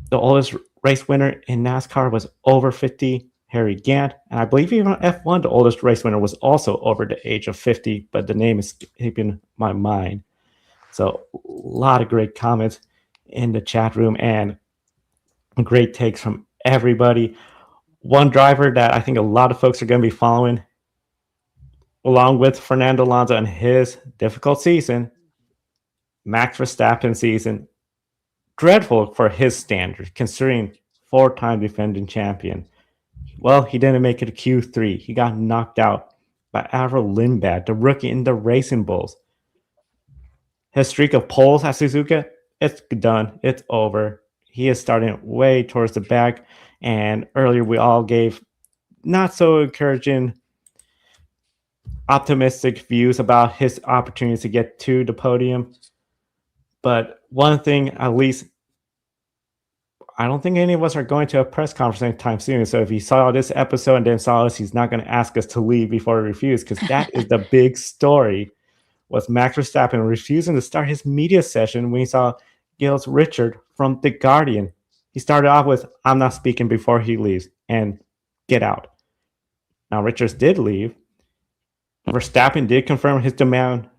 the oldest race winner in NASCAR was over 50, Harry Gant. And I believe even F1, the oldest race winner was also over the age of 50, but the name is escaping my mind. So a lot of great comments in the chat room and great takes from everybody. One driver that I think a lot of folks are going to be following, along with Fernando Alonso and his difficult season, Max Verstappen season, dreadful for his standards, considering four-time defending champion. Well, he didn't make it to Q3. He got knocked out by Avril Lindblad, the rookie in the Racing Bulls. His streak of poles at Suzuka, it's done. It's over. He is starting way towards the back. And earlier we all gave not so encouraging, optimistic views about his opportunities to get to the podium. But one thing, at least I don't think any of us are going to a press conference anytime soon. So if he saw this episode and then saw us, he's not going to ask us to leave before we refuse, because that is the big story. Was Max Verstappen refusing to start his media session when he saw Gilles Richard from The Guardian. He started off with, "I'm not speaking before he leaves," and "Get out." Now, Richards did leave. Verstappen did confirm his demand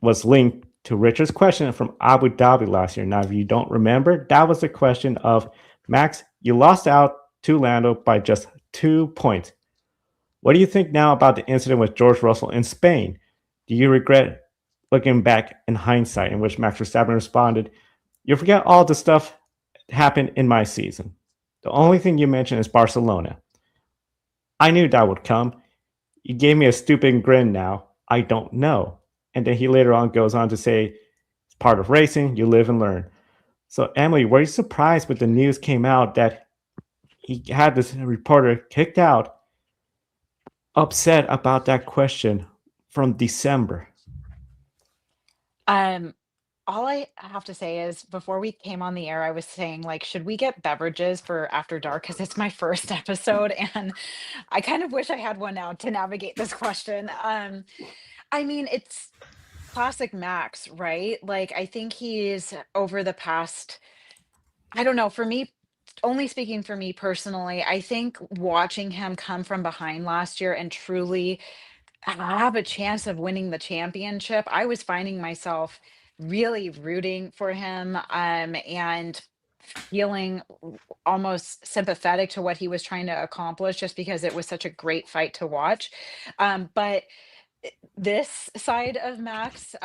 was linked to Richards' question from Abu Dhabi last year. Now, if you don't remember, that was the question of, "Max, you lost out to Lando by just 2 points. What do you think now about the incident with George Russell in Spain? Do you regret looking back in hindsight?" In which Max Verstappen responded, "You forget all the stuff that happened in my season. The only thing you mentioned is Barcelona. I knew that would come. You gave me a stupid grin now. I don't know." And then he later on goes on to say, "It's part of racing. You live and learn." So, Emily, were you surprised when the news came out that he had this reporter kicked out, upset about that question from December? Um, all I have to say is before we came on the air, I was saying, like, should we get beverages for After Dark? Because it's my first episode, and I kind of wish I had one now to navigate this question. I mean, it's classic Max, right? Like, I think he's over the past, I don't know, for me, only speaking for me personally, I think watching him come from behind last year and truly have a chance of winning the championship, I was finding myself really rooting for him, and feeling almost sympathetic to what he was trying to accomplish just because it was such a great fight to watch. But this side of Max,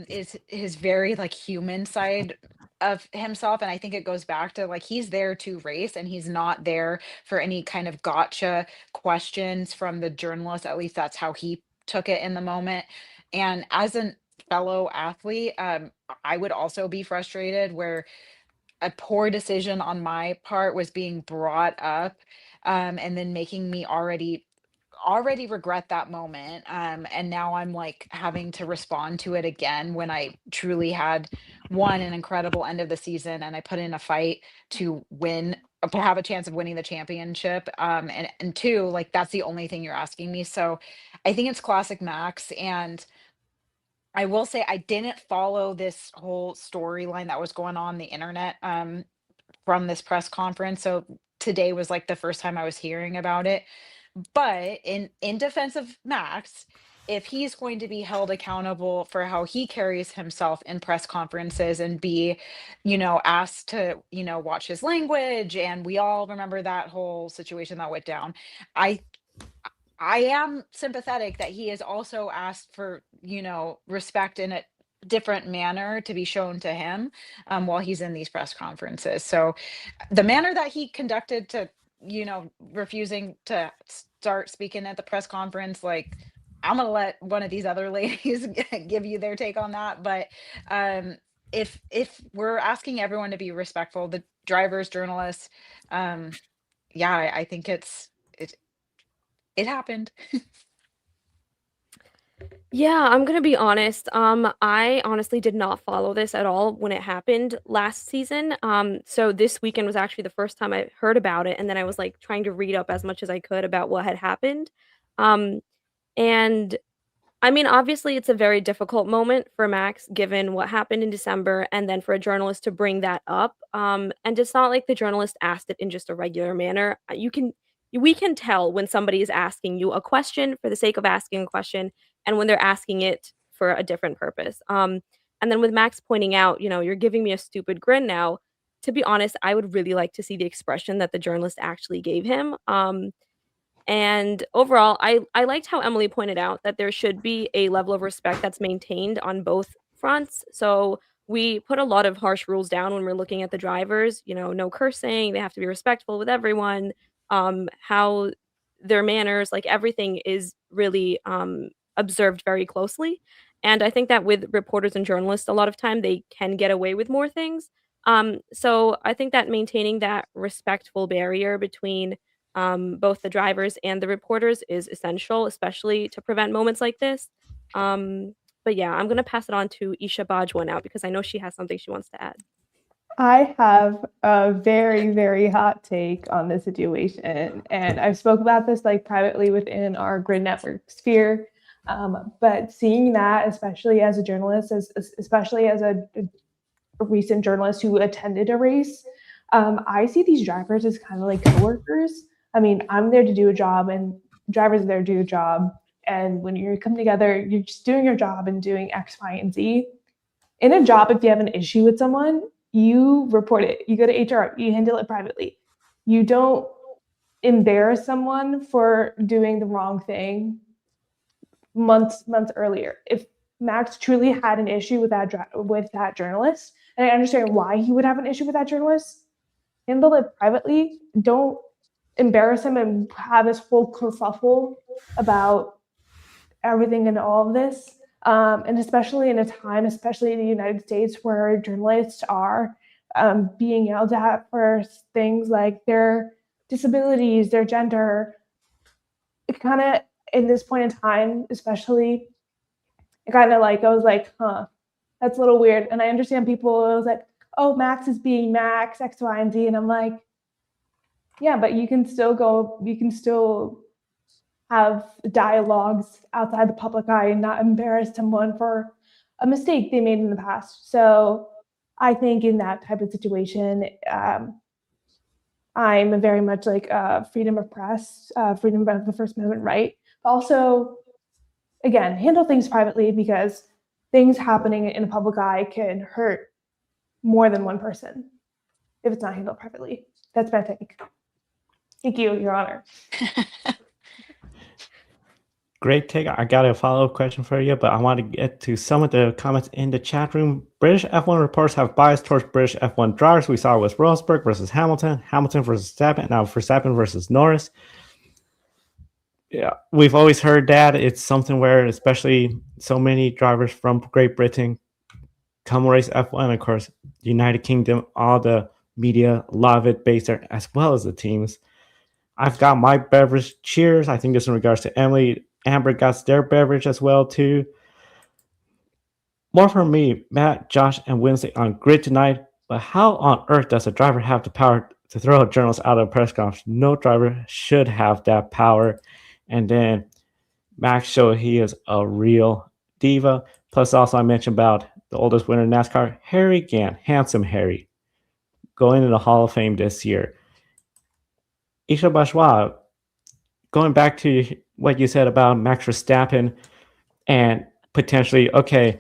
is his very, like, human side of himself, and I think it goes back to, like, he's there to race, and he's not there for any kind of gotcha questions from the journalist, at least that's how he took it in the moment, and as an fellow athlete, I would also be frustrated where a poor decision on my part was being brought up, and then making me already regret that moment, and now I'm, like, having to respond to it again when I truly had, 1, an incredible end of the season, and I put in a fight to win to have a chance of winning the championship, and 2, like, that's the only thing you're asking me, so I think it's classic Max, and I will say I didn't follow this whole storyline that was going on the internet, from this press conference, so today was, like, the first time I was hearing about it, but in defense of Max, if he's going to be held accountable for how he carries himself in press conferences and be, asked to, watch his language, and we all remember that whole situation that went down. I I am sympathetic that he is also asked for, respect in a different manner to be shown to him, while he's in these press conferences. So the manner that he conducted to, refusing to start speaking at the press conference, like, I'm gonna let one of these other ladies give you their take on that. But if we're asking everyone to be respectful, the drivers, journalists, um, yeah, I think it happened. Yeah, I'm gonna be honest. I honestly did not follow this at all when it happened last season. So this weekend was actually the first time I heard about it, and then I was like trying to read up as much as I could about what had happened. Um, and I mean, obviously, it's a very difficult moment for Max given what happened in December, and then for a journalist to bring that up. And it's not like the journalist asked it in just a regular manner. We can tell when somebody is asking you a question for the sake of asking a question, and when they're asking it for a different purpose. And then with Max pointing out, you're giving me a stupid grin now. To be honest, I would really like to see the expression that the journalist actually gave him. And overall, I liked how Emily pointed out that there should be a level of respect that's maintained on both fronts. So we put a lot of harsh rules down when we're looking at the drivers, no cursing, they have to be respectful with everyone, how their manners, like everything is really observed very closely. And I think that with reporters and journalists, a lot of time they can get away with more things. So I think that maintaining that respectful barrier between both the drivers and the reporters is essential, especially to prevent moments like this. But yeah, I'm gonna pass it on to Esha Bajwa now because I know she has something she wants to add. I have a very, very hot take on this situation, and I've spoke about this like privately within our grid network sphere. But seeing that, especially as a journalist, especially as a recent journalist who attended a race, I see these drivers as kind of like coworkers. I mean, I'm there to do a job, and drivers are there to do a job. And when you come together, you're just doing your job and doing X, Y, and Z. In a job, if you have an issue with someone, you report it. You go to HR, you handle it privately. You don't embarrass someone for doing the wrong thing months earlier. If Max truly had an issue with that journalist, and I understand why he would have an issue with that journalist, handle it privately. Don't embarrass him and have this whole kerfuffle about everything and all of this. And especially in a time, especially in the United States, where journalists are being yelled at for things like their disabilities, their gender. It kind of, in this point in time, especially, it kind of like, I was like, huh, that's a little weird. And I understand people, it was like, oh, Max is being Max, X, Y, and Z. And I'm like, yeah, but you can still have dialogues outside the public eye and not embarrass someone for a mistake they made in the past. So I think in that type of situation, I'm very much like freedom of press, freedom of the First Amendment right. But also, again, handle things privately, because things happening in the public eye can hurt more than one person if it's not handled privately. That's my take. Thank you, Your Honor. Great take. I got a follow-up question for you, but I want to get to some of the comments in the chat room. British F1 reporters have bias towards British F1 drivers. We saw it with Rosberg versus Hamilton, Hamilton versus Verstappen, now Verstappen versus Norris. Yeah, we've always heard that. It's something where, especially so many drivers from Great Britain come race F1. Of course, United Kingdom, all the media, a lot of it based there, as well as the teams. I've got my beverage. Cheers. I think this in regards to Emily. Amber got their beverage as well, too. More for me, Matt, Josh, and Wednesday on grid tonight. But how on earth does a driver have the power to throw a journalist out of a press conference? No driver should have that power. And then Max showed he is a real diva. Plus, also, I mentioned about the oldest winner in NASCAR, Harry Gant, handsome Harry, going to the Hall of Fame this year. Esha Bajwa, going back to what you said about Max Verstappen and potentially, okay,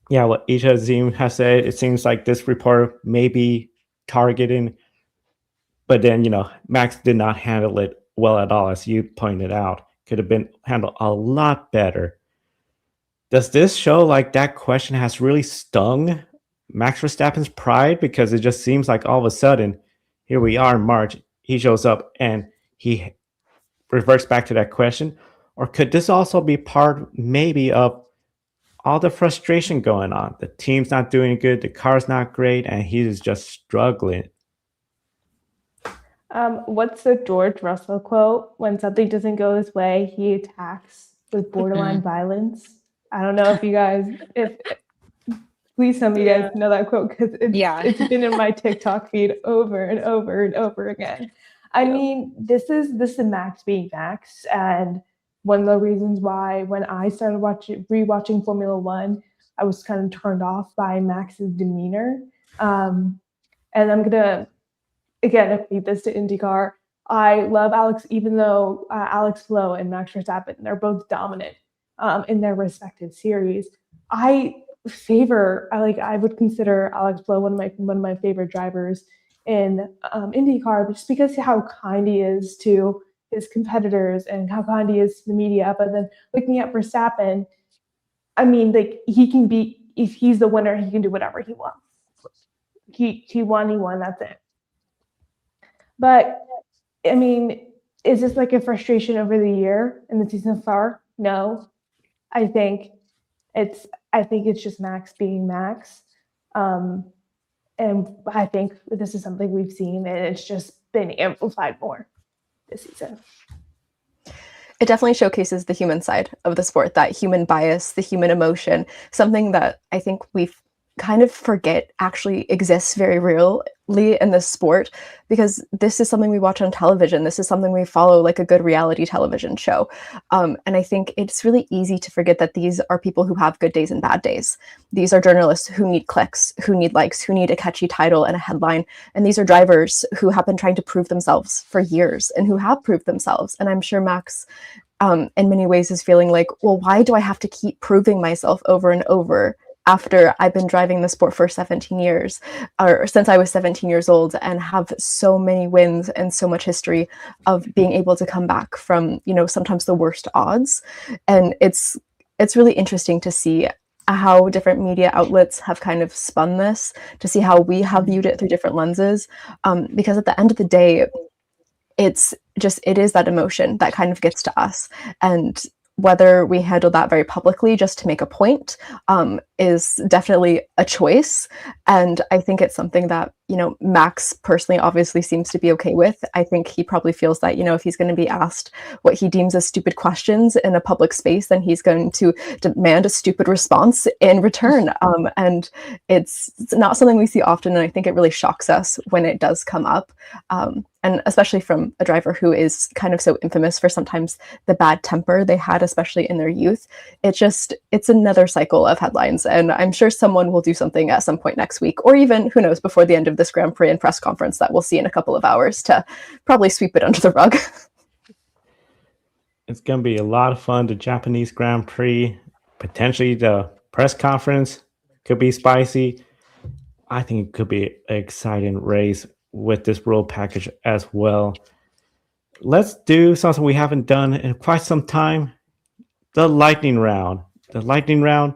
yeah, what Esha Azeem has said, it seems like this reporter may be targeting, but then, Max did not handle it well at all, as you pointed out. Could have been handled a lot better. Does this show like that question has really stung Max Verstappen's pride? Because it just seems like all of a sudden, here we are in March, he shows up and he reverts back to that question? Or could this also be part maybe of all the frustration going on? The team's not doing good, the car's not great, and he's just struggling. What's the George Russell quote? When something doesn't go his way, he attacks with borderline violence. I don't know if you guys, please some of you guys know that quote, because it's been in my TikTok feed over and over and over again. I mean, this is Max being Max, and one of the reasons why when I started rewatching Formula One, I was kind of turned off by Max's demeanor. And I'm gonna again equate this to IndyCar. I love Alex, even though Alex Lowe and Max Verstappen, they're both dominant in their respective series. I would consider Alex Lowe one of my favorite drivers in IndyCar, just because how kind he is to his competitors and how kind he is to the media. But then looking at Verstappen, I mean, like, he can be, if he's the winner, he can do whatever he wants. He won, that's it. But I mean, is this like a frustration over the year and the season far? No. I think it's just Max being Max. And I think this is something we've seen, and it's just been amplified more this season. It definitely showcases the human side of the sport, that human bias, the human emotion, something that I think we've kind of forget actually exists very really in this sport, because this is something we watch on television. This is something we follow like a good reality television show. And I think it's really easy to forget that these are people who have good days and bad days. These are journalists who need clicks, who need likes, who need a catchy title and a headline. And these are drivers who have been trying to prove themselves for years and who have proved themselves. And I'm sure Max, in many ways, is feeling like, well, why do I have to keep proving myself over and over after I've been driving the sport for 17 years, or since I was 17 years old, and have so many wins and so much history of being able to come back from, sometimes the worst odds. And it's really interesting to see how different media outlets have kind of spun this, to see how we have viewed it through different lenses. Because at the end of the day, it is that emotion that kind of gets to us. And whether we handle that very publicly just to make a point is definitely a choice. And I think it's something that, Max personally obviously seems to be okay with. I think he probably feels that, if he's going to be asked what he deems as stupid questions in a public space, then he's going to demand a stupid response in return. And it's not something we see often. And I think it really shocks us when it does come up. And especially from a driver who is kind of so infamous for sometimes the bad temper they had, especially in their youth. It's another cycle of headlines. And I'm sure someone will do something at some point next week, or even, who knows, before the end of this Grand Prix and press conference that we'll see in a couple of hours, to probably sweep it under the rug. It's going to be a lot of fun. The Japanese Grand Prix, potentially the press conference could be spicy. I think it could be an exciting race with this rule package as well. Let's do something we haven't done in quite some time. The lightning round. The lightning round.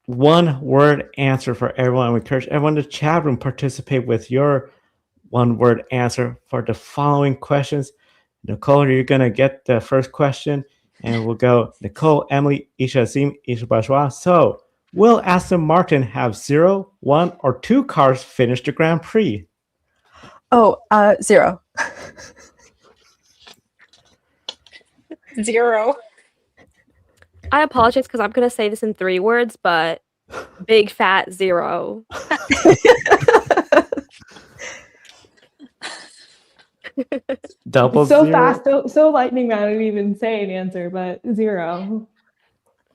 One word answer for everyone. We encourage everyone in the chat room participate with your one word answer for the following questions. Nicole, you're going to get the first question, and we'll go Nicole, Emily, Esha Azeem, Esha Bajwa. So, will Aston Martin have 0, 1, or 2 cars finish the Grand Prix? 0. 0. I apologize because I'm going to say this in 3 words, but big fat 0. Double so 0. fast, so lightning round. I didn't even say an answer, but 0.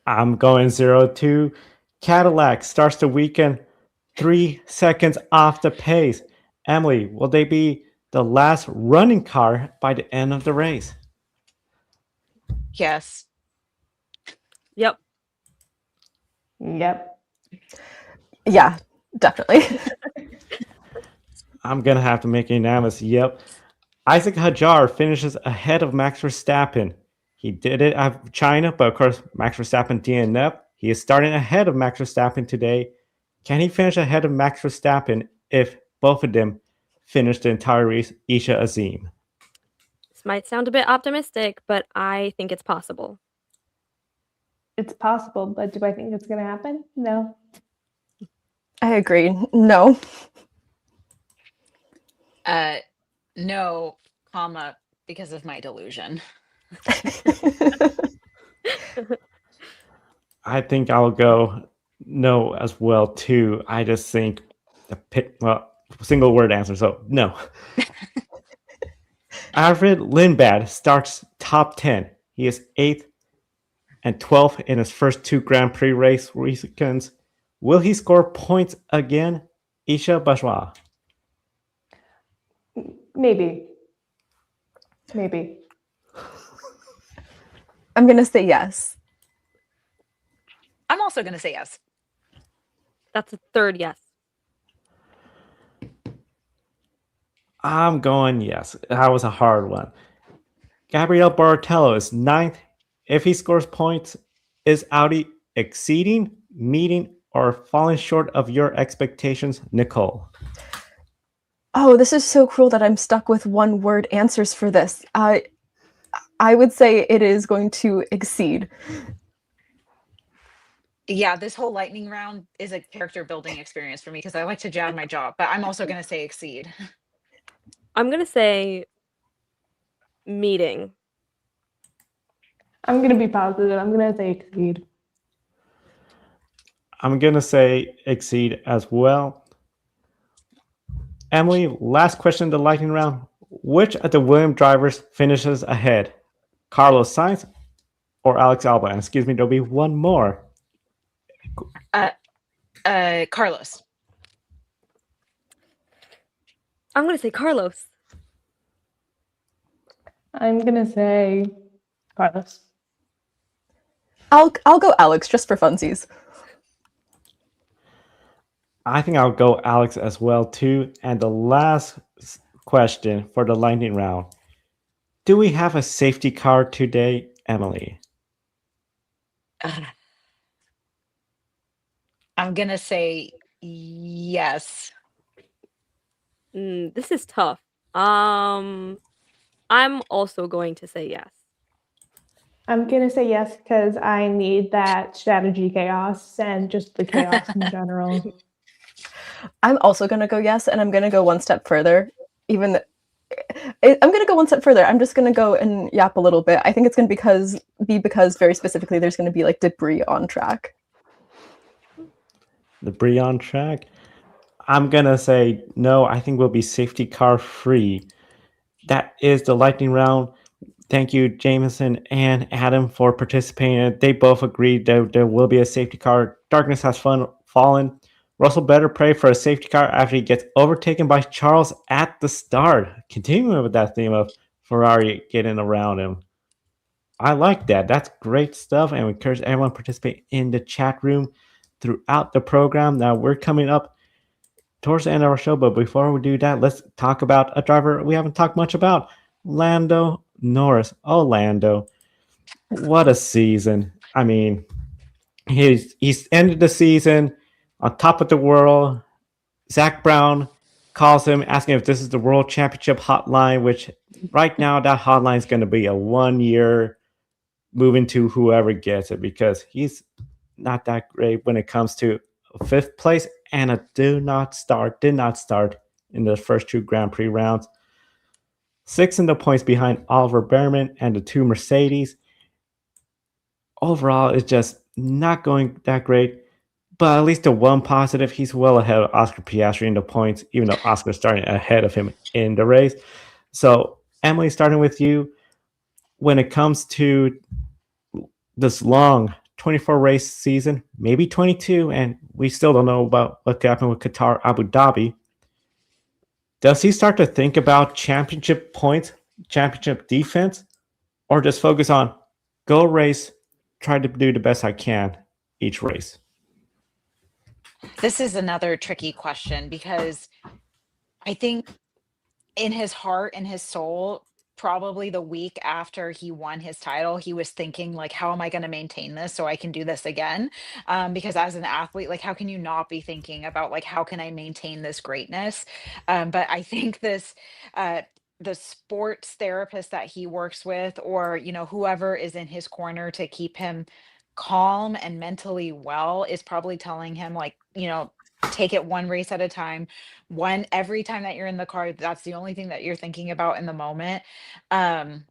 I'm going 0 2. Cadillac starts the weekend 3 seconds off the pace. Emily, will they be the last running car by the end of the race? Yes. Yep. Yeah, definitely. I'm going to have to make a unanimous yep. Isaac Hadjar finishes ahead of Max Verstappen. He did it at China, but of course, Max Verstappen DNF. He is starting ahead of Max Verstappen today. Can he finish ahead of Max Verstappen if both of them finish the entire race? Esha Azeem. This might sound a bit optimistic, but I think it's possible. It's possible, but do I think it's going to happen? No. I agree. No. No, comma, because of my delusion. I think I'll go no as well too. I just think single word answer, so no. Alfred Lindblad starts top 10. He is 8th and 12th in his first 2 Grand Prix race weekends. Will he score points again? Esha Bajwa. Maybe. I'm going to say yes. I'm also going to say yes. That's a 3rd yes. I'm going yes. That was a hard one. Gabriel Borratello is 9th. If he scores points, is Audi exceeding, meeting, or falling short of your expectations, Nicole? Oh, this is so cruel that I'm stuck with one word answers for this. I would say it is going to exceed. Yeah, this whole lightning round is a character building experience for me because I like to jab my jaw, but I'm also going to say exceed. I'm going to say meeting. I'm going to be positive. I'm going to say exceed. I'm going to say exceed as well. Emily, last question in the lightning round. Which of the Williams drivers finishes ahead? Carlos Sainz or Alex Albon? And excuse me, there'll be one more. Carlos. I'm gonna say Carlos. I'm gonna say Carlos. I'll go Alex just for funsies. I think I'll go Alex as well too. And the last question for the lightning round. Do we have a safety car today, Emily? I'm gonna say yes. This is tough. I'm also going to say yes. I'm gonna say yes because I need that strategy chaos and just the chaos in general. I'm also going to go yes, and I'm going to go one step further. I'm going to go one step further. I'm just going to go and yap a little bit. I think it's going to be because very specifically there's going to be like debris on track. Debris on track? I'm going to say no. I think we'll be safety car free. That is the lightning round. Thank you, Jameson and Adam, for participating. They both agreed that there will be a safety car. Darkness has fallen. Russell better pray for a safety car after he gets overtaken by Charles at the start. Continuing with that theme of Ferrari getting around him. I like that. That's great stuff. And we encourage everyone to participate in the chat room throughout the program. Now we're coming up towards the end of our show, but before we do that, let's talk about a driver we haven't talked much about, Lando Norris. Oh, Lando, what a season. I mean, he's ended the season on top of the world. Zach Brown calls him, asking if this is the World Championship hotline, which right now that hotline is going to be a 1 year moving to whoever gets it, because he's not that great when it comes to fifth place and a did not start in the first two Grand Prix rounds. 6 in the points behind Oliver Behrman and the two Mercedes. Overall, it's just not going that great. But at least the one positive, he's well ahead of Oscar Piastri in the points, even though Oscar's starting ahead of him in the race. So, Emily, starting with you, when it comes to this long 24 race season, maybe 22, and we still don't know about what could happen with Qatar, Abu Dhabi. Does he start to think about championship points, championship defense, or just focus on go race, try to do the best I can each race? This is another tricky question because I think in his heart and his soul, probably the week after he won his title, he was thinking like, how am I going to maintain this so I can do this again? Because as an athlete, like, how can you not be thinking about like, how can I maintain this greatness? But I think the sports therapist that he works with, or whoever is in his corner to keep him calm and mentally well, is probably telling him like, take it one race at a time. Every time that you're in the car, that's the only thing that you're thinking about in the moment. um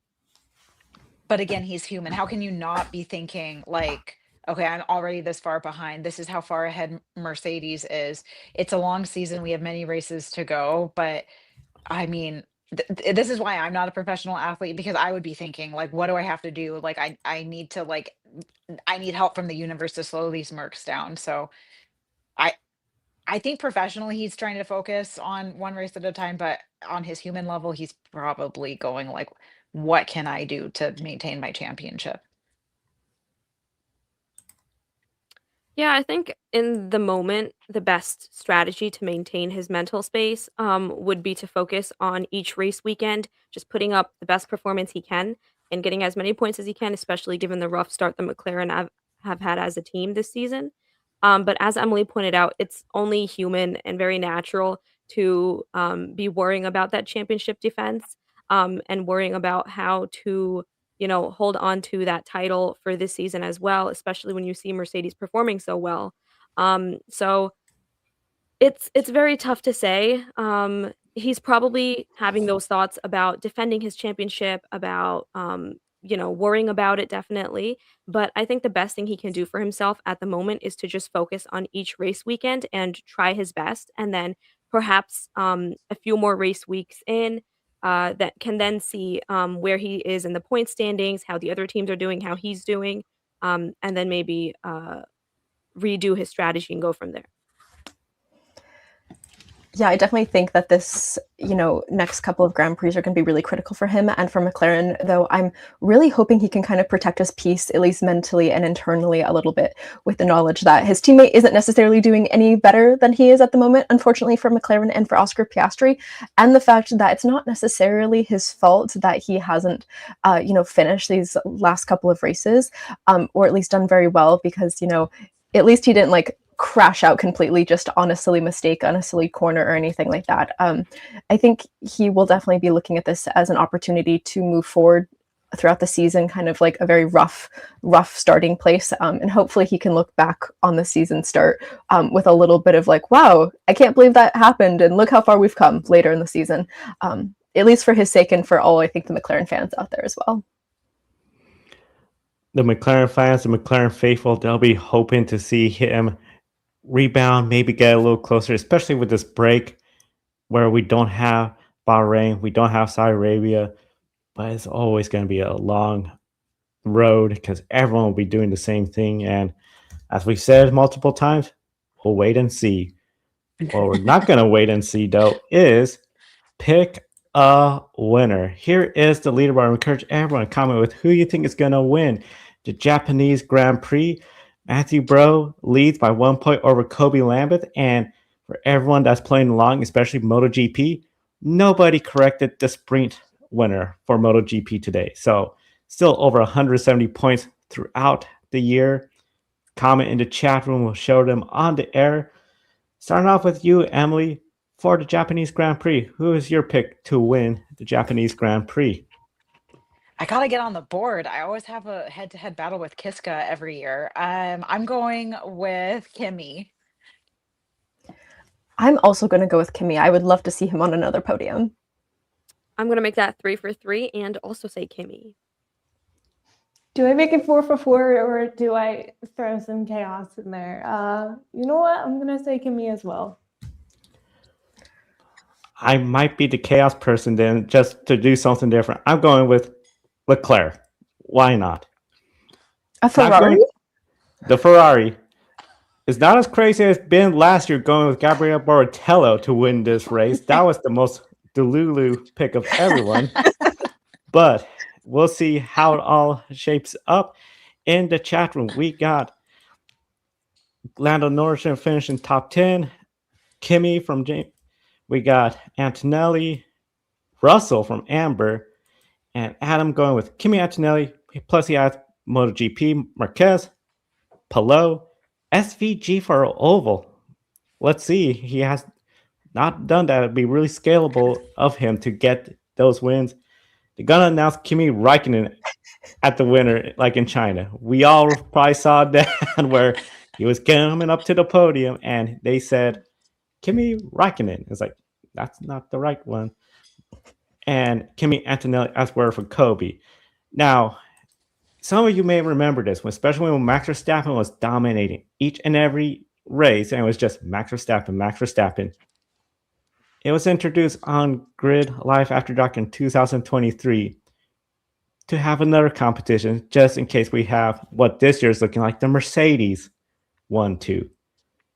but again, he's human. How can you not be thinking like, okay, I'm already this far behind, this is how far ahead Mercedes is. It's a long season, we have many races to go, but I mean, this is why I'm not a professional athlete, because I would be thinking like, what do I have to do? Like, I need to like, I need help from the universe to slow these mercs down. So I I think professionally he's trying to focus on one race at a time, but on his human level, he's probably going like, what can I do to maintain my championship? Yeah, I think in the moment, the best strategy to maintain his mental space would be to focus on each race weekend, just putting up the best performance he can and getting as many points as he can, especially given the rough start the McLaren have had as a team this season. But as Emily pointed out, it's only human and very natural to be worrying about that championship defense and worrying about how to hold on to that title for this season as well, especially when you see Mercedes performing so well. So it's very tough to say. He's probably having those thoughts about defending his championship, about worrying about it definitely. But I think the best thing he can do for himself at the moment is to just focus on each race weekend and try his best. And then perhaps a few more race weeks in, that can then see where he is in the point standings, how the other teams are doing, how he's doing, and then maybe redo his strategy and go from there. Yeah, I definitely think that this, next couple of Grand Prix are going to be really critical for him and for McLaren, though I'm really hoping he can kind of protect his peace, at least mentally and internally a little bit, with the knowledge that his teammate isn't necessarily doing any better than he is at the moment, unfortunately for McLaren and for Oscar Piastri, and the fact that it's not necessarily his fault that he hasn't, finished these last couple of races, or at least done very well, because, at least he didn't crash out completely just on a silly mistake on a silly corner or anything like that. I think he will definitely be looking at this as an opportunity to move forward throughout the season, kind of like a very rough starting place. And hopefully he can look back on the season start with a little bit of wow, I can't believe that happened. And look how far we've come later in the season, at least for his sake and for all, I think, the McLaren fans out there as well. The McLaren fans, the McLaren faithful, they'll be hoping to see him rebound, maybe get a little closer, especially with this break where we don't have Bahrain, we don't have Saudi Arabia, but it's always going to be a long road because everyone will be doing the same thing. And as we said multiple times, we'll wait and see. What we're not going to wait and see, though, is pick a winner. Here is the leaderboard. I encourage everyone to comment with who you think is going to win the Japanese Grand Prix. Matthew Bro leads by 1 point over Kobe Lambeth. And for everyone that's playing along, especially MotoGP, nobody corrected the sprint winner for MotoGP today. So still over 170 points throughout the year. Comment in the chat room. We'll show them on the air. Starting off with you, Emily, for the Japanese Grand Prix. Who is your pick to win the Japanese Grand Prix? I gotta get on the board. I always have a head-to-head battle with Kiska every year. I'm going with Kimi. I'm also going to go with Kimi. I would love to see him on another podium. I'm going to make that 3 for 3 and also say Kimi. Do I make it 4 for 4 or do I throw some chaos in there? You know what? I'm going to say Kimi as well. I might be the chaos person then, just to do something different. I'm going with Leclerc. Why not? A Ferrari? The Ferrari. It's not as crazy as it's been last year going with Gabriel Borratello to win this race. That was the most Delulu pick of everyone. But we'll see how it all shapes up. In the chat room, we got Lando Norris finishing top 10. Kimi from James. We got Antonelli, Russell from Amber, and Adam going with Kimi Antonelli. Plus he has MotoGP, Marquez, Palou, SVG for Oval. Let's see. He has not done that. It'd be really scalable of him to get those wins. They're going to announce Kimi Räikkönen at the winner, like in China. We all probably saw that where he was coming up to the podium and they said, Kimi Räikkönen. It's like, that's not the right one. And Kimi Antonelli as well for Kobe. Now, some of you may remember this, especially when Max Verstappen was dominating each and every race, and it was just Max Verstappen, Max Verstappen. It was introduced on Grid Live After Dark in 2023 to have another competition, just in case we have what this year is looking like, the Mercedes 1-2.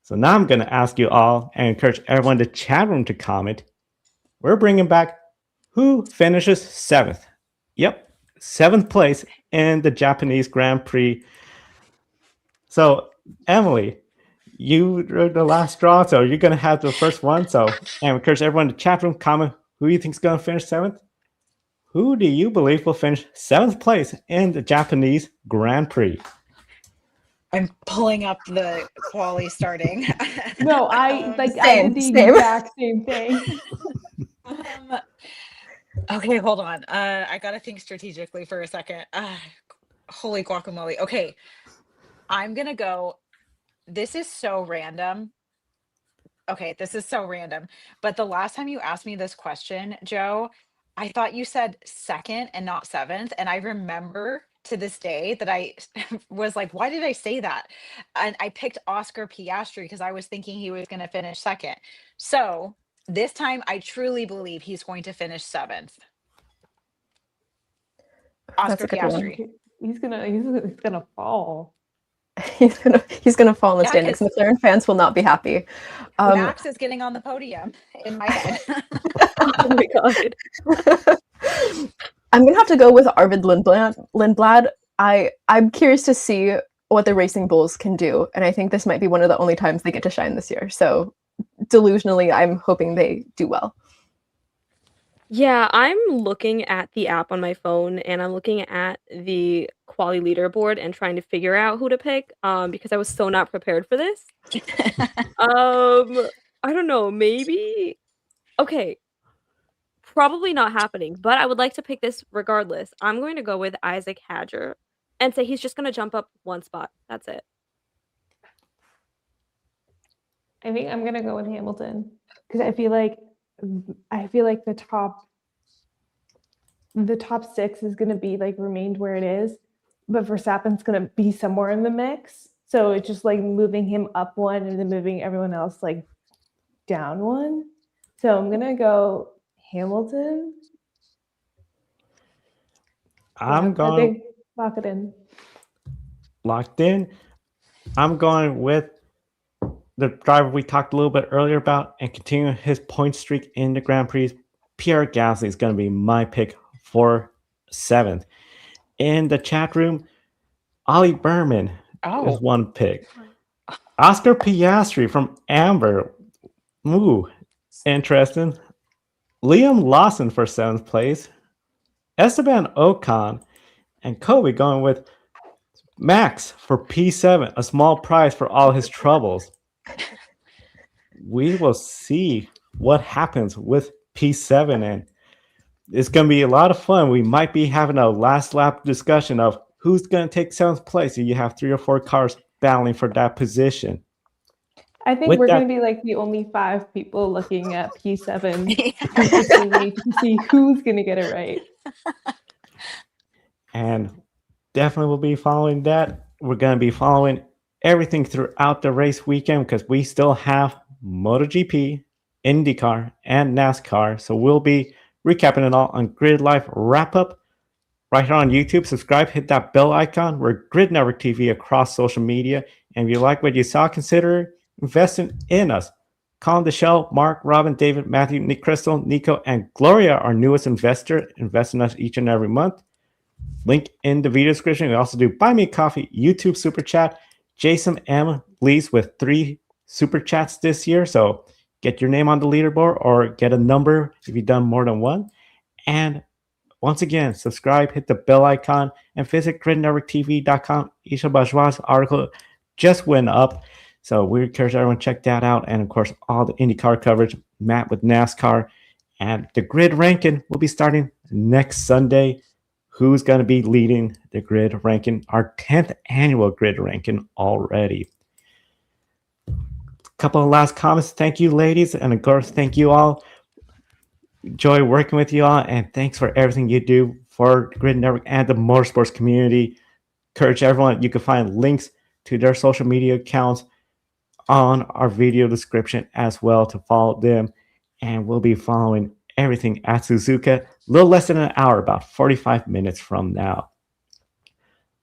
So now I'm going to ask you all and encourage everyone in the chat room to comment. We're bringing back who finishes 7th. Yep, 7th place in the Japanese Grand Prix. So, Emily, you were the last straw, so you're going to have the first one. So, and encourage everyone in the chat room, comment who you think is going to finish 7th. Who do you believe will finish 7th place in the Japanese Grand Prix? I'm pulling up the quali starting. No, I did the exact same thing. Okay, hold on. I gotta think strategically for a second. Holy guacamole. Okay, I'm gonna go. This is so random. Okay, this is so random. But the last time you asked me this question, Joe, I thought you said second and not seventh. And I remember to this day that I was like, why did I say that? And I picked Oscar Piastri because I was thinking he was going to finish second. So this time I truly believe he's going to finish seventh. That's Oscar a good one. Piastri. He's gonna fall. He's gonna fall in the Yeah, standings. 'cause McLaren fans will not be happy. Max is getting on the podium in my head. Oh my god. I'm gonna have to go with Arvid Lindblad. I'm curious to see what the Racing Bulls can do, and I think this might be one of the only times they get to shine this year. So delusionally, I'm hoping they do well. Yeah, I'm looking at the app on my phone and I'm looking at the quali leaderboard and trying to figure out who to pick because I was so not prepared for this. I don't know, maybe okay, probably not happening, but I would like to pick this regardless. I'm going to go with Isaac Hadger and say he's just going to jump up one spot. That's it. I think I'm gonna go with Hamilton because I feel like the top six is gonna be like remained where it is, but Verstappen's gonna be somewhere in the mix. So it's just like moving him up one and then moving everyone else like down one. So I'm gonna go Hamilton. I'm I going think lock it in. locked in. I'm going with the driver we talked a little bit earlier about and continuing his point streak in the Grand Prix. Pierre Gasly is going to be my pick for seventh. In the chat room, Ollie Berman is one pick. Oscar Piastri from Amber. Ooh, interesting. Liam Lawson for seventh place. Esteban Ocon and Kobe going with Max for P7, a small prize for all his troubles. We will see what happens with P7, and it's going to be a lot of fun. We might be having a last lap discussion of who's going to take seventh place. You have 3 or 4 cars battling for that position. I think we're going to be like the only 5 people looking at P7 to see who's going to get it right. And definitely will be following that. We're going to be following everything throughout the race weekend because we still have MotoGP, IndyCar, and NASCAR. So we'll be recapping it all on Grid Life Wrap Up right here on YouTube. Subscribe, hit that bell icon. We're Grid Network TV across social media. And if you like what you saw, consider investing in us. Colin, Deshelle, Mark, Robin, David, Matthew, Nick, Crystal, Nico, and Gloria, our newest investor, invest in us each and every month. Link in the video description. We also do Buy Me a Coffee, YouTube Super Chat. Jason M. leads with 3 Super Chats this year. So get your name on the leaderboard or get a number if you've done more than one. And once again, subscribe, hit the bell icon, and visit gridnetworktv.com. Esha Bajwa's article just went up. So we encourage everyone to check that out. And of course, all the IndyCar coverage, Matt with NASCAR. And the grid ranking will be starting next Sunday. Who's going to be leading the grid ranking, our 10th annual grid ranking already. A couple of last comments. Thank you, ladies. And of course, thank you all. Enjoy working with you all. And thanks for everything you do for Grid Network and the motorsports community. Encourage everyone. You can find links to their social media accounts on our video description as well to follow them. And we'll be following everything at Suzuka a little less than an hour, about 45 minutes from now.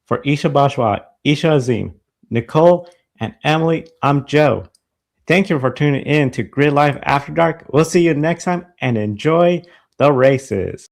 For Esha Bajwa, Esha Azeem, Nicole, and Emily, I'm Joe. Thank you for tuning in to Grid Life After Dark. We'll see you next time and enjoy the races.